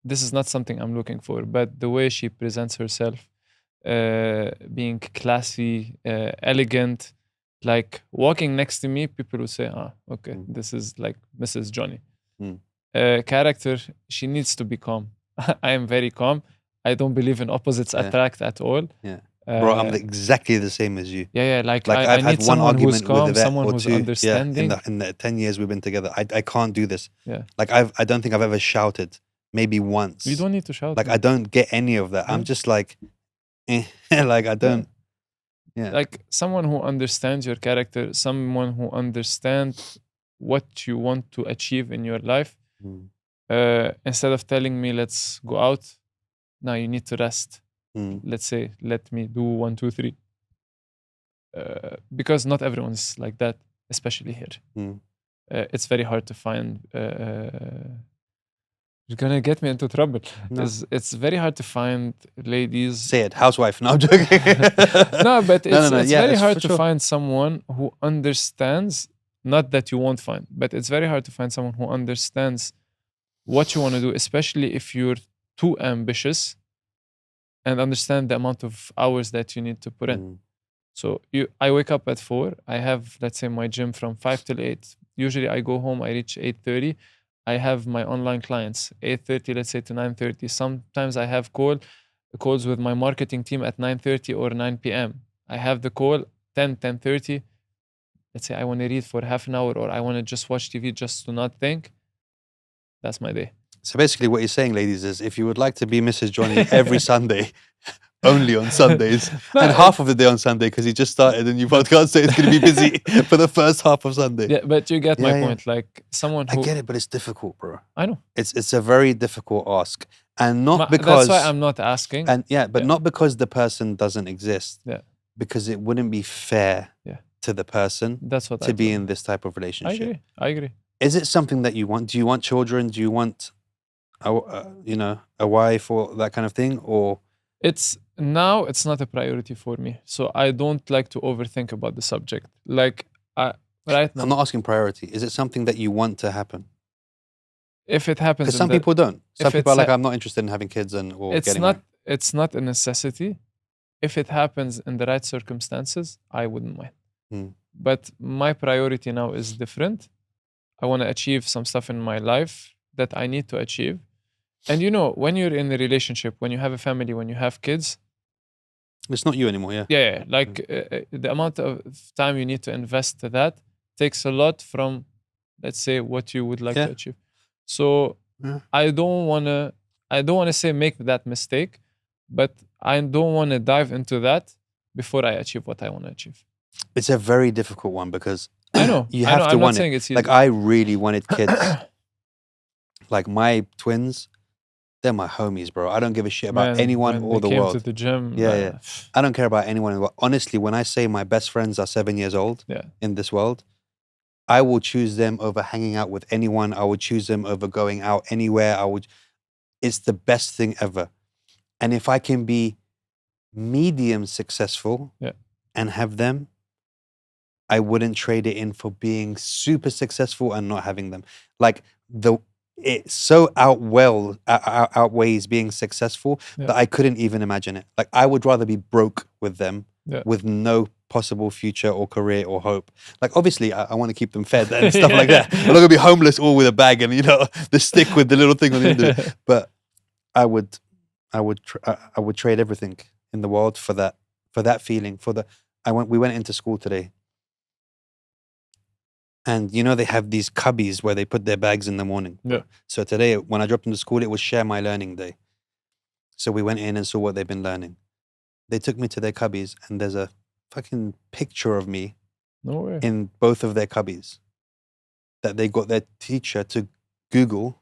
this is not something I'm looking for. But the way she presents herself, being classy, elegant, like walking next to me, people will say, okay, this is like Mrs. Johnny. Character, she needs to be calm. I am very calm. I don't believe in opposites attract at all. Yeah. Bro, I'm exactly the same as you. Yeah, like I've I had need one someone who's argument with calm, Yvette someone or who's two. understanding. Yeah, in the 10 years we've been together, I can't do this. Yeah. Like I don't think I've ever shouted, maybe once. You don't need to shout. Like I don't get any of that. I'm just like, like I don't. Yeah. Like someone who understands your character, someone who understands what you want to achieve in your life. Instead of telling me, let's go out, now you need to rest. Let's say, let me do 1, 2, 3. Because not everyone's like that, especially here. It's very hard to find. You're gonna get me into trouble. No. It's very hard to find ladies. Say it, housewife. No, I'm joking. No, but it's very it's hard to sure. find someone who understands. Not that you won't find, but it's very hard to find someone who understands what you want to do, especially if you're too ambitious, and understand the amount of hours that you need to put in. So I wake up at 4. I have, let's say, my gym from 5 till 8. Usually I go home, I reach 8:30. I have my online clients 8:30, let's say, to 9:30. Sometimes I have calls with my marketing team at 9:30 or 9 p.m. I have the call 10:30. Let's say I want to read for half an hour, or I want to just watch TV just to not think. That's my day. So basically what you're saying, ladies, is if you would like to be Mrs. Johnny every Sunday, only on Sundays, and half of the day on Sunday, because you just started a new podcast, so it's going to be busy for the first half of Sunday. Yeah, but you get my point. Like someone who... I get it, but it's difficult, bro. I know. It's a very difficult ask. And not because... That's why I'm not asking. And not because the person doesn't exist. Yeah. Because it wouldn't be fair to the person to be in this type of relationship. I agree. Is it something that you want? Do you want children? Do you want, a wife or that kind of thing? Or it's not a priority for me. So I don't like to overthink about the subject. Like right now, I'm not asking priority. Is it something that you want to happen? If it happens, because some people don't. Some people are like, I'm not interested in having kids It's not a necessity. If it happens in the right circumstances, I wouldn't mind. But my priority now is different. I want to achieve some stuff in my life that I need to achieve. And when you're in a relationship, when you have a family, when you have kids, it's not you anymore. Yeah. Like the amount of time you need to invest to that takes a lot from, let's say, what you would like to achieve. So I don't want to say make that mistake, but I don't want to dive into that before I achieve what I want to achieve. It's a very difficult one because I know you have to want it. It's easy. Like I really wanted kids. Like my twins, they're my homies, bro. I don't give a shit about anyone or the world. To the gym, yeah. I don't care about anyone in the world. Honestly, when I say my best friends are 7 years old in this world, I will choose them over hanging out with anyone. I would choose them over going out anywhere. It's the best thing ever. And if I can be medium successful and have them, I wouldn't trade it in for being super successful and not having them. Like it so outweighs being successful that I couldn't even imagine it. Like I would rather be broke with them with no possible future or career or hope. Like obviously I want to keep them fed and stuff like that. I'm not gonna be homeless all with a bag and the stick with the little thing on the end of it. But I would trade everything in the world for that feeling. We went into school today. And they have these cubbies where they put their bags in the morning. Yeah. So today, when I dropped them to school, it was Share My Learning Day. So we went in and saw what they've been learning. They took me to their cubbies, and there's a fucking picture of me in both of their cubbies that they got their teacher to Google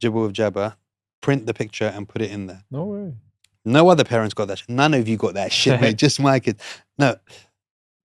Jibber with Jabber, print the picture and put it in there. No way. No other parents got that shit. None of you got that shit, mate. Just my kids. No.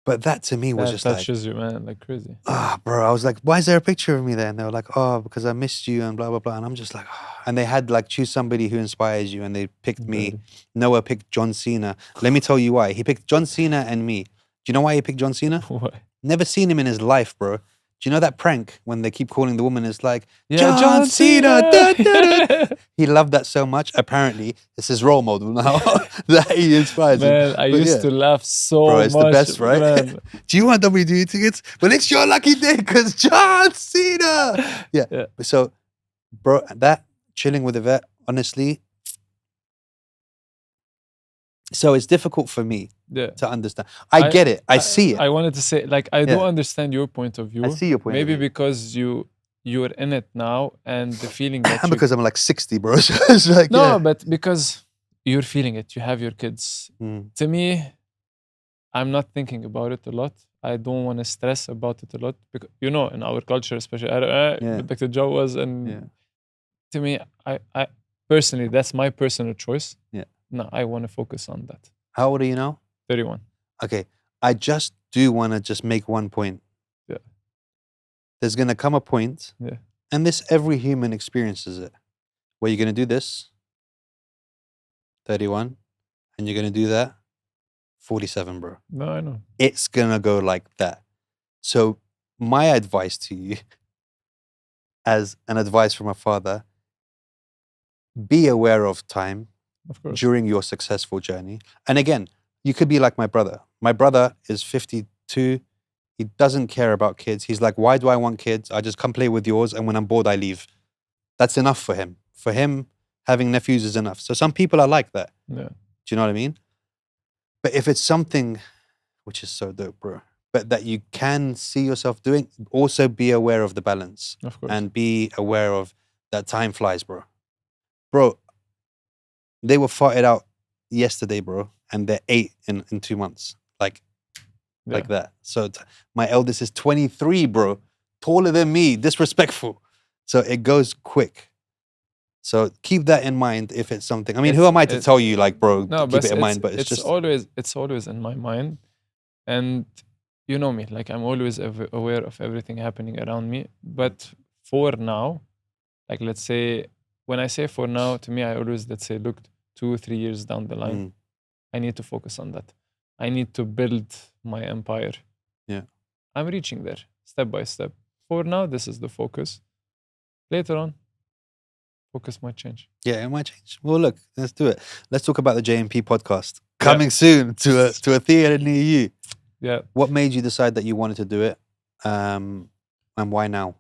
But that to me was That just like, touches you, man, like crazy. bro, I was like, why is there a picture of me there? And they were like, oh, because I missed you and blah, blah, blah. And I'm just like, and they had like, choose somebody who inspires you. And they picked me. Really? Noah picked John Cena. Let me tell you why. He picked John Cena and me. Do you know why he picked John Cena? Why? Never seen him in his life, bro. Do you know that prank when they keep calling the woman? It's like, Yeah, John Cena. Da, da, da. Cena. He loved that so much. Apparently, it's his role model now that he inspires him. Man, I But used yeah. to laugh so Bro, much. it's the best, right? Man. Do you want WWE tickets? Well, it's your lucky day because John Cena. Yeah. So, bro, that chilling with the vet, honestly. So it's difficult for me Yeah. to understand. I get it. I see it. I wanted to say, like, I do Yeah. understand your point of view. I see your point of Maybe view. because you're in it now, and the feeling that And you because I'm like 60, bro. So it's like, no, yeah. but because you're feeling it, you have your kids. Mm. To me, I'm not thinking about it a lot. I don't want to stress about it a lot because in our culture, especially, Yeah. Dr. Joe was, and Yeah. to me, I personally, that's my personal choice. Yeah. No, I want to focus on that. How old are you now? 31. Okay. I just do want to just make one point. Yeah. There's going to come a point, Yeah. and this every human experiences it, where you're going to do this, 31, and you're going to do that, 47, bro. No, I know. It's going to go like that. So my advice to you, as an advice from a father, be aware of time Of course. during your successful journey. And again, you could be like my brother. My brother is 52. He doesn't care about kids. He's like, why do I want kids? I just come play with yours, and when I'm bored, I leave. That's enough for him. For him, having nephews is enough. So some people are like that. Yeah. Do you know what I mean? But if it's something, which is so dope, bro, but that you can see yourself doing, also be aware of the balance. Of course. And be aware of that time flies, bro. Bro, they were farted out yesterday, bro, and they're 8 in 2 months. Like that. So my eldest is 23, bro. Taller than me, disrespectful. So it goes quick. So keep that in mind if it's something. I mean, who am I to tell you, like, bro, No, keep it in mind? But it's just it's always in my mind, and you know me, like I'm always aware of everything happening around me. But for now, like let's say, when I say for now, to me, I always look 2-3 years down the line. I need to focus on that. I need to build my empire. Yeah. I'm reaching there step by step. For now, this is the focus. Later on, focus might change. Yeah, it might change. Well, look, let's do it. Let's talk about the JMP podcast coming soon to a theater near you. Yeah. What made you decide that you wanted to do it, and why now?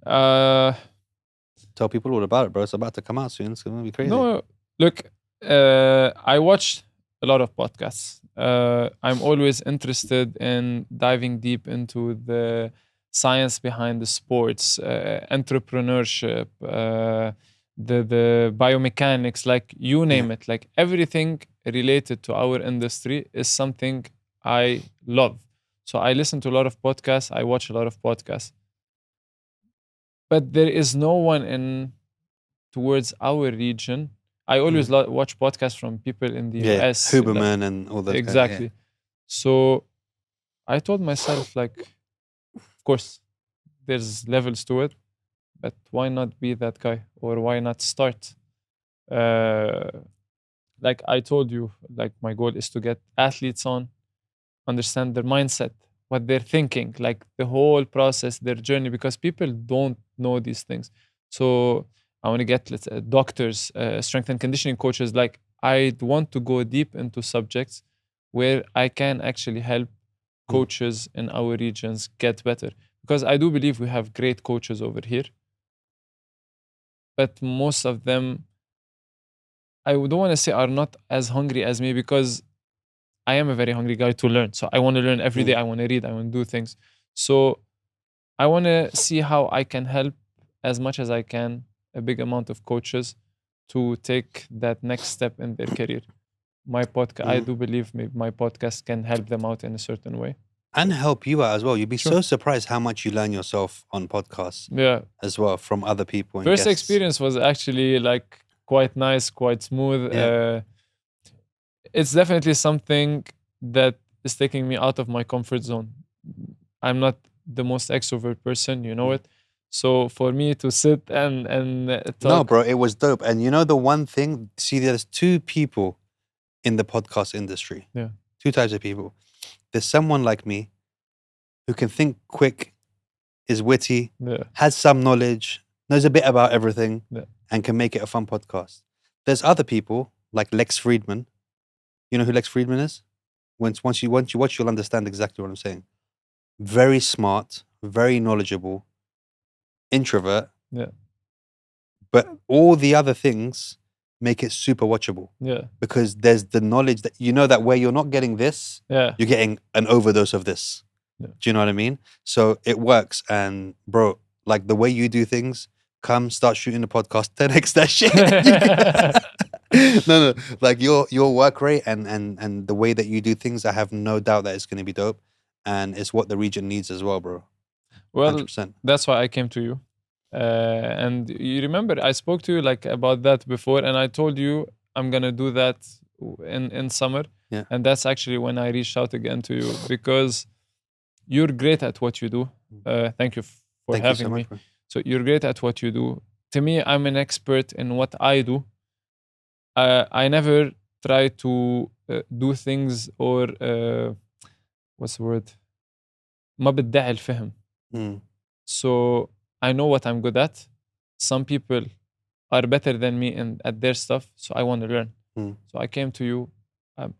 Tell people all about it, bro. It's about to come out soon. It's gonna be crazy. No, look, I watched a lot of podcasts. I'm always interested in diving deep into the science behind the sports, entrepreneurship, the biomechanics, like you name it. Like everything related to our industry is something I love. So I listen to a lot of podcasts. I watch a lot of podcasts. But there is no one towards our region. I always watch podcasts from people in the US. Huberman and all that. Exactly. So I told myself, like, of course, there's levels to it, but why not be that guy? Or why not start? Like I told you, like my goal is to get athletes on, understand their mindset, what they're thinking, like the whole process, their journey, because people don't know these things. So I want to get doctors, strength and conditioning coaches. Like I want to go deep into subjects where I can actually help coaches in our regions get better. Because I do believe we have great coaches over here. But most of them, I don't want to say are not as hungry as me, because I am a very hungry guy to learn. So I want to learn every day. I want to read. I want to do things. So I want to see how I can help as much as I can a big amount of coaches to take that next step in their career. My podcast, I do believe maybe my podcast can help them out in a certain way. And help you out as well. You'd be Sure. so surprised how much you learn yourself on podcasts Yeah. as well from other people and First guests. experience was actually like quite nice, quite smooth. Yeah. It's definitely something that is taking me out of my comfort zone. I'm not the most extrovert person, you know Mm. it. So for me to sit and No, talk, bro, it was dope. And you know the one thing, see, there's two people in the podcast industry. Yeah. Two types of people. There's someone like me who can think quick, is witty, yeah, has some knowledge, knows a bit about everything, Yeah. and can make it a fun podcast. There's other people like Lex Friedman. You know who Lex Friedman is? Once you watch, you'll understand exactly what I'm saying. Very smart, very knowledgeable, introvert. Yeah. But all the other things make it super watchable yeah, because there's the knowledge that you know that where you're not getting this, yeah, you're getting an overdose of this. Yeah. Do you know what I mean? So it works. And bro, like the way you do things, come start shooting the podcast, 10x that shit. No, like your work rate and the way that you do things, I have no doubt that it's going to be dope, and it's what the region needs as well, bro. Well, 100%. that's why I came to you. And you remember I spoke to you like about that before, and I told you I'm gonna do that in summer. Yeah. And that's actually when I reached out again to you because you're great at what you do. Thank you for Thank you having so me. much, bro. So you're great at what you do. To me, I'm an expert in what I do. I never try to do things or what's the word? ما بدعي الفهم. Mm. So I know what I'm good at. Some people are better than me at their stuff, so I want to learn. Mm. So I came to you.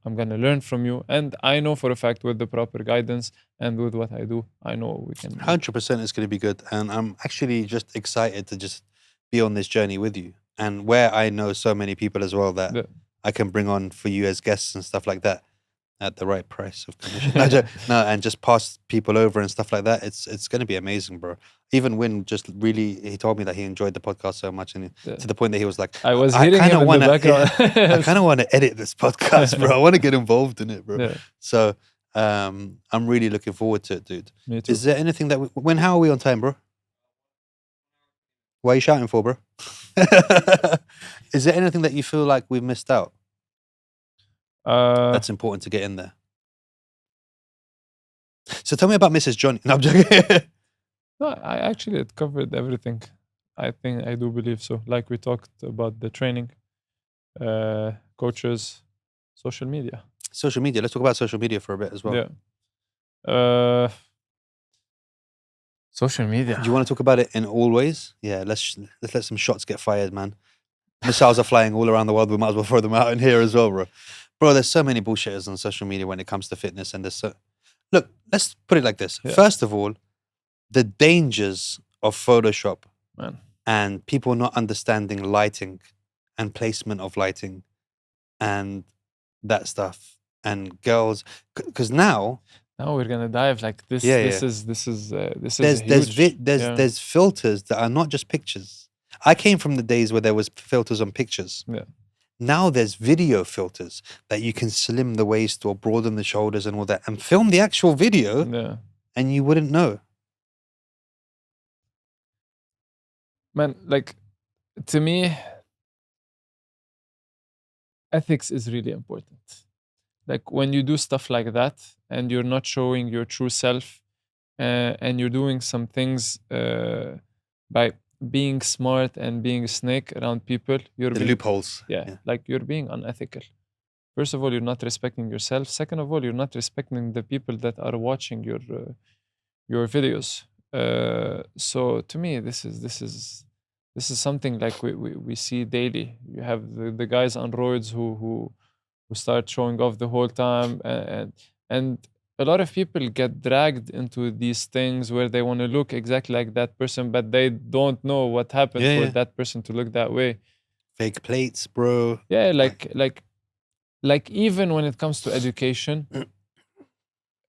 I'm gonna learn from you, and I know for a fact with the proper guidance and with what I do, I know we can. 100% it's going to be good. And I'm actually just excited to just be on this journey with you. And where I know so many people as well that Yeah. I can bring on for you as guests and stuff like that at the right price of commission. No, and just pass people over and stuff like that. It's going to be amazing, bro. Even Win just really, he told me that he enjoyed the podcast so much, and Yeah. to the point that he was like, I was hearing kinda him in wanna- the background. I kind of want to edit this podcast, bro. I want to get involved in it, bro. Yeah, So I'm really looking forward to it, dude. me too. Is there anything that how are we on time, bro? What are you shouting for, bro? Is there anything that you feel like we've missed out that's important to get in there? So tell me about Mrs. Johnny. No, I'm joking. No, I actually it covered everything. I think I do believe so. Like we talked about the training, coaches, social media. Social media. Let's talk about social media for a bit as well. Yeah. Social media. Do you want to talk about it in all ways? Yeah, let's let some shots get fired, man. Missiles are flying all around the world. We might as well throw them out in here as well, bro. Bro, there's so many bullshitters on social media when it comes to fitness, and there's so. Look, let's put it like this. Yeah. First of all, the dangers of Photoshop Man. and people not understanding lighting and placement of lighting and that stuff and girls, because now Now we're gonna dive like this. Yeah, this yeah. is this is this there's is huge. Yeah. there's filters that are not just pictures. I came from the days where there was filters on pictures. Yeah. Now there's video filters that you can slim the waist or broaden the shoulders and all that and film the actual video Yeah. and you wouldn't know. Man, like to me, ethics is really important. Like when you do stuff like that and you're not showing your true self, and you're doing some things by being smart and being a snake around people, you're The being, loopholes. yeah, like you're being unethical. First of all, you're not respecting yourself. Second of all, you're not respecting the people that are watching your videos. So to me, this is something like we see daily. You have the guys on roids who start showing off the whole time, and a lot of people get dragged into these things where they want to look exactly like that person, but they don't know what happened Yeah, for yeah. that person to look that way. Fake plates, bro. Yeah, like even when it comes to education,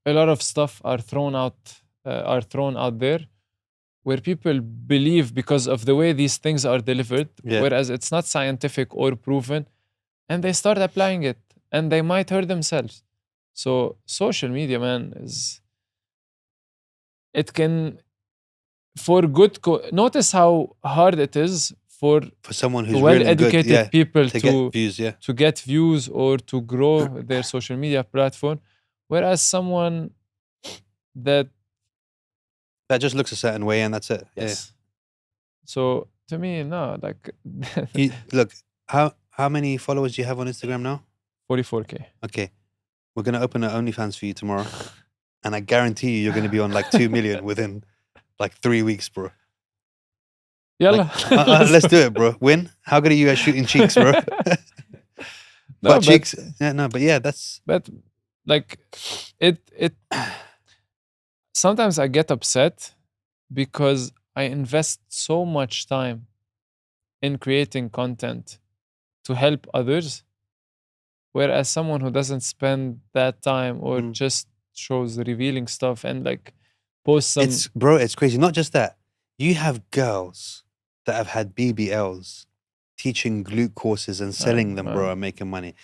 a lot of stuff are thrown out there where people believe because of the way these things are delivered, Yeah. whereas it's not scientific or proven, and they start applying it and they might hurt themselves. So social media, man, is it can, for good, notice how hard it is for someone who's really good, well-educated people to get views, to get views or to grow their social media platform, whereas someone that just looks a certain way and that's it. yes. So to me, no, like Look, how many followers do you have on Instagram now? 44K. Okay, we're gonna open an OnlyFans for you tomorrow, and I guarantee you're gonna be on like 2 million within like 3 weeks, bro. Yalla. Let's do it, bro. Win. How good are you at shooting cheeks, bro? But cheeks. Yeah, no, but yeah, that's. But like, it. Sometimes I get upset because I invest so much time in creating content to help others, whereas someone who doesn't spend that time or just shows revealing stuff and like post some. It's crazy. Not just that. You have girls that have had BBLs teaching glute courses and selling them, bro, and making money.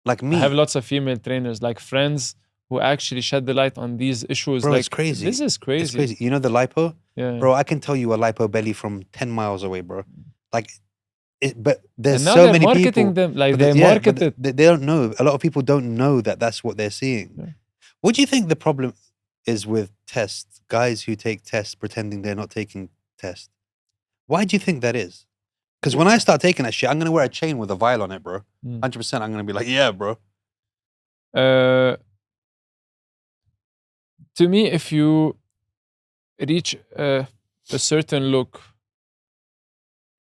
Like me. I have lots of female trainers, like friends who actually shed the light on these issues. Bro, like, it's crazy. This is crazy. It's crazy. You know the lipo? Yeah. Bro, I can tell you a lipo belly from 10 miles away, bro. Like, but there's and now so they're many marketing people. them, like they market it. They don't know. A lot of people don't know that that's what they're seeing. Yeah. What do you think the problem is with tests? Guys who take tests pretending they're not taking tests. Why do you think that is? Because when I start taking that shit, I'm gonna wear a chain with a vial on it, bro. 100%. I'm gonna be like, yeah, bro. To me, if you reach a certain look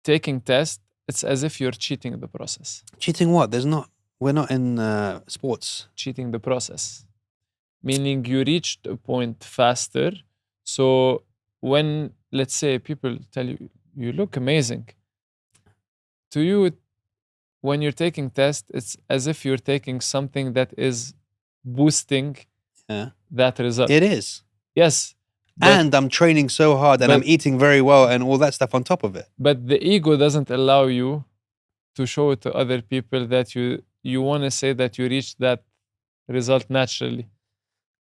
taking test, it's as if you're cheating the process. Cheating what? We're not in sports. Cheating the process. Meaning you reached a point faster. So when, let's say, people tell you, you look amazing. To you, when you're taking test, it's as if you're taking something that is boosting that result. It is. Yes. And I'm training so hard and I'm eating very well and all that stuff on top of it. But the ego doesn't allow you to show it to other people that you want to say that you reached that result naturally.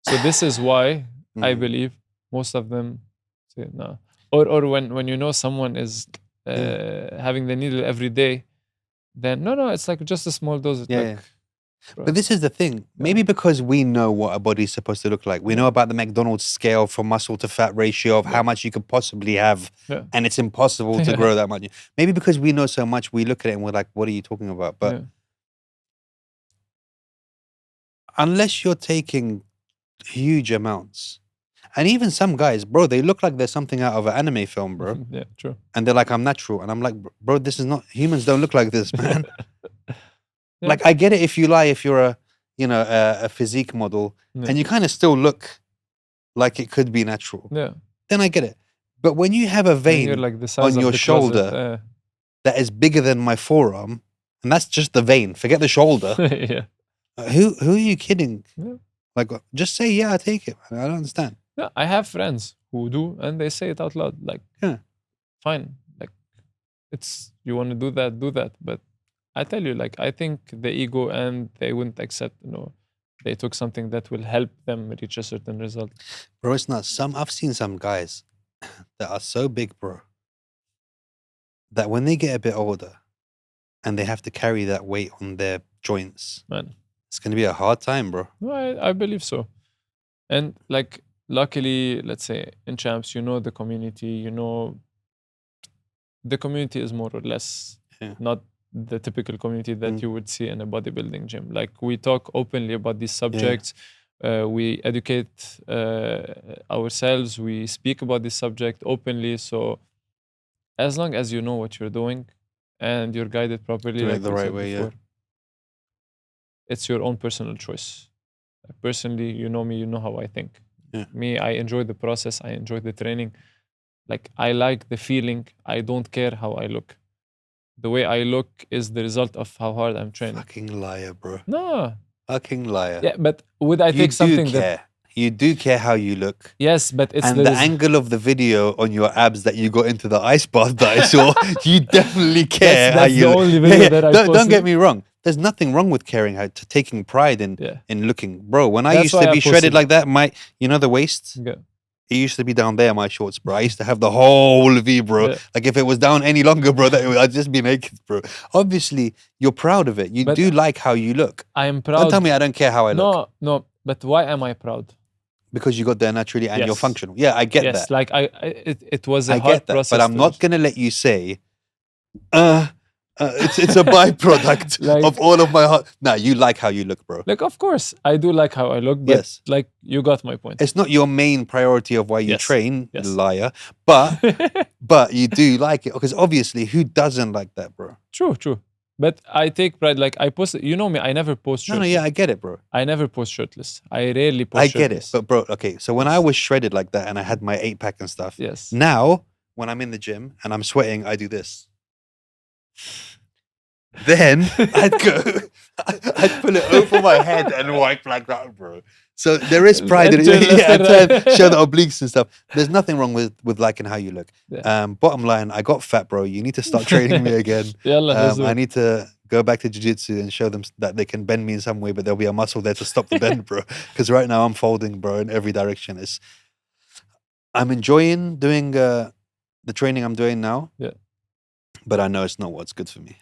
So this is why I believe most of them say no. Or when you know someone is having the needle every day, then no, it's like just a small dose. But this is the thing. Maybe because we know what a body's supposed to look like. We know about the McDonald's scale for muscle to fat ratio of how much you could possibly have. And it's impossible to grow that much. Maybe because we know so much, we look at it and we're like, what are you talking about? But unless you're taking huge amounts, and even some guys, bro, they look like they're something out of an anime film, bro. Yeah, true. And they're like, I'm natural. And I'm like, bro, this is not, humans don't look like this, man. Like, I get it if you lie, if you're a physique model and you kind of still look like it could be natural. Yeah. Then I get it. But when you have a vein like the size on your shoulder that is bigger than my forearm, and that's just the vein, forget the shoulder. Who are you kidding? Yeah. Like, just say, yeah, I take it. I don't understand. Yeah, I have friends who do, and they say it out loud. Like, fine. Like, it's, you want to do that. But I tell you, like, I think the ego and they wouldn't accept, they took something that will help them reach a certain result. Bro, it's not. I've seen some guys that are so big, bro, that when they get a bit older and they have to carry that weight on their joints, man, it's going to be a hard time, bro. No, I believe so. And like, luckily, let's say in Champs, the community, the community is more or less not the typical community that you would see in a bodybuilding gym. Like, we talk openly about these subjects. We educate ourselves. We speak about this subject openly. So as long as you know what you're doing and you're guided properly, like the right way, before, it's your own personal choice. Personally, you know me, you know how I think. Me, I enjoy the process. I enjoy the training. Like, I like the feeling. I don't care how I look. The way I look is the result of how hard I'm training. Fucking liar, bro. No. Fucking liar. Yeah, but would I take something that... You do care how you look. Yes, but it's... And the angle of the video on your abs that you got into the ice bath that I saw, you definitely care how you look. That's the only video that I posted. Don't get me wrong. There's nothing wrong with caring taking pride in looking. Bro, when I used to be shredded like that, the waist, it used to be down there, my shorts, bro. I used to have the whole V, bro. Yeah. Like if it was down any longer, bro, I'd just be naked, bro. Obviously, you're proud of it. You But do like how you look. I am proud. Don't tell me I don't care how I look. No. But why am I proud? Because you got there naturally and you're Yes. functional. Yeah, I get Yes, that. like it was a I hard get that. process. But I'm not going to let you say, it's a byproduct Like- of all of my heart. Nah, you like how you look, bro. Like, of course, I do like how I look, but Yes. like, you got my point. It's not your main priority of why you Yes. train, Yes. liar. But you do like it. Because obviously, who doesn't like that, bro? True. But I take pride. Like, I post. You know me. I never post No, shirtless. yeah, I get it, bro. I never post shirtless. I rarely post I get it. shirtless. But, bro, okay. So when I was shredded like that and I had my 8-pack and stuff, Yes. now when I'm in the gym and I'm sweating, I do this. Then I'd I'd pull it over my head and wipe like that, bro. So there is pride in it. Turn left Yeah, and right. show the obliques and stuff. There's nothing wrong with liking how you look. Yeah. Bottom line, I got fat, bro. You need to start training me again. Yalla, let's do I it. need to go back to jiu-jitsu and show them that they can bend me in some way, but there'll be a muscle there to stop the bend, bro. Because right now I'm folding, bro, in every direction. I'm enjoying doing the training I'm doing now. Yeah. But I know it's not what's good for me.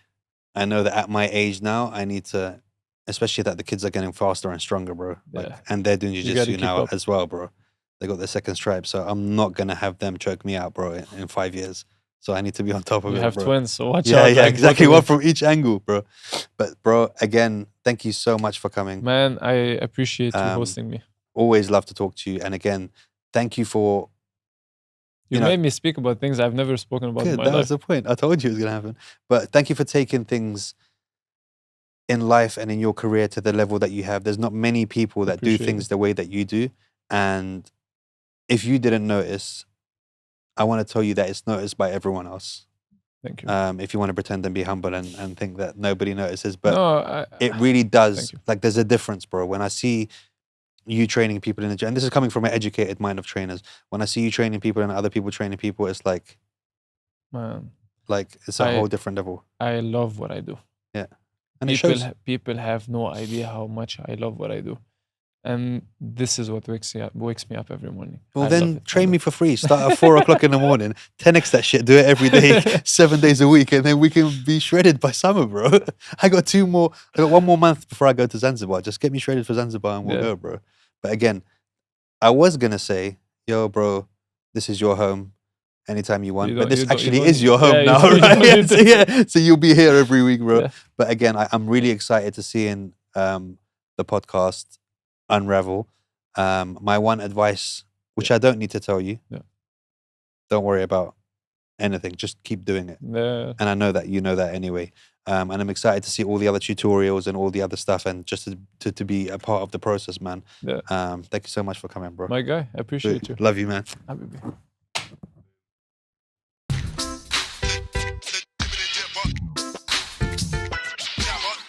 I know that at my age now, I need to, especially that the kids are getting faster and stronger, bro. Like, Yeah. and they're doing gotta jiu-jitsu keep now up. as well, bro. They got their second stripe, so I'm not gonna have them choke me out, bro, in 5 years. So I need to be on top of You it, have bro. twins, so watch Yeah, out. yeah, like, exactly. both One of from each angle, bro. But, bro, again, thank you so much for coming. you. Man, I appreciate you hosting me. Always love to talk to you. And again, thank you for. You know- made me speak about things I've never spoken about in Good, my that life. was the point. I told you it was gonna happen. But thank you for taking things in life and in your career to the level that you have. There's not many people that do Appreciate things it. the way that you do. And if you didn't notice, I want to tell you that it's noticed by everyone else. Thank you. If you want to pretend and be humble and think that nobody notices, but No, it really does. Thank you. Like, there's a difference, bro. When I see you training people in the gym, and this is coming from an educated mind of trainers. When I see you training people and other people training people, it's like man, it's a whole different level. I love what I do. And it shows. People have no idea how much I love what I do, and this is what wakes me up every morning. Well, I love then it. I train love me for free. Start at 4 o'clock in the morning. 10x that shit. Do it every day, 7 days a week, and then we can be shredded by summer, bro. I got 1 more month before I go to Zanzibar. Just get me shredded for Zanzibar and we'll Yeah. go, bro. But again, I was gonna say, yo, bro, this is your home. Anytime you want, You but don't- this you don't- actually you don't- is your home yeah, you now, don't- you right? don't Yeah, need so, to- yeah, so you'll be here every week, bro. Yeah. But again, I'm really excited to see in the podcast unravel. My one advice, which I don't need to tell you, Yeah. don't worry about anything. Just keep doing it. Yeah. And I know that you know that anyway. And I'm excited to see all the other tutorials and all the other stuff, and just to be a part of the process, man. Yeah. Thank you so much for coming, bro. My guy, I appreciate you. Love you, man. Habibi.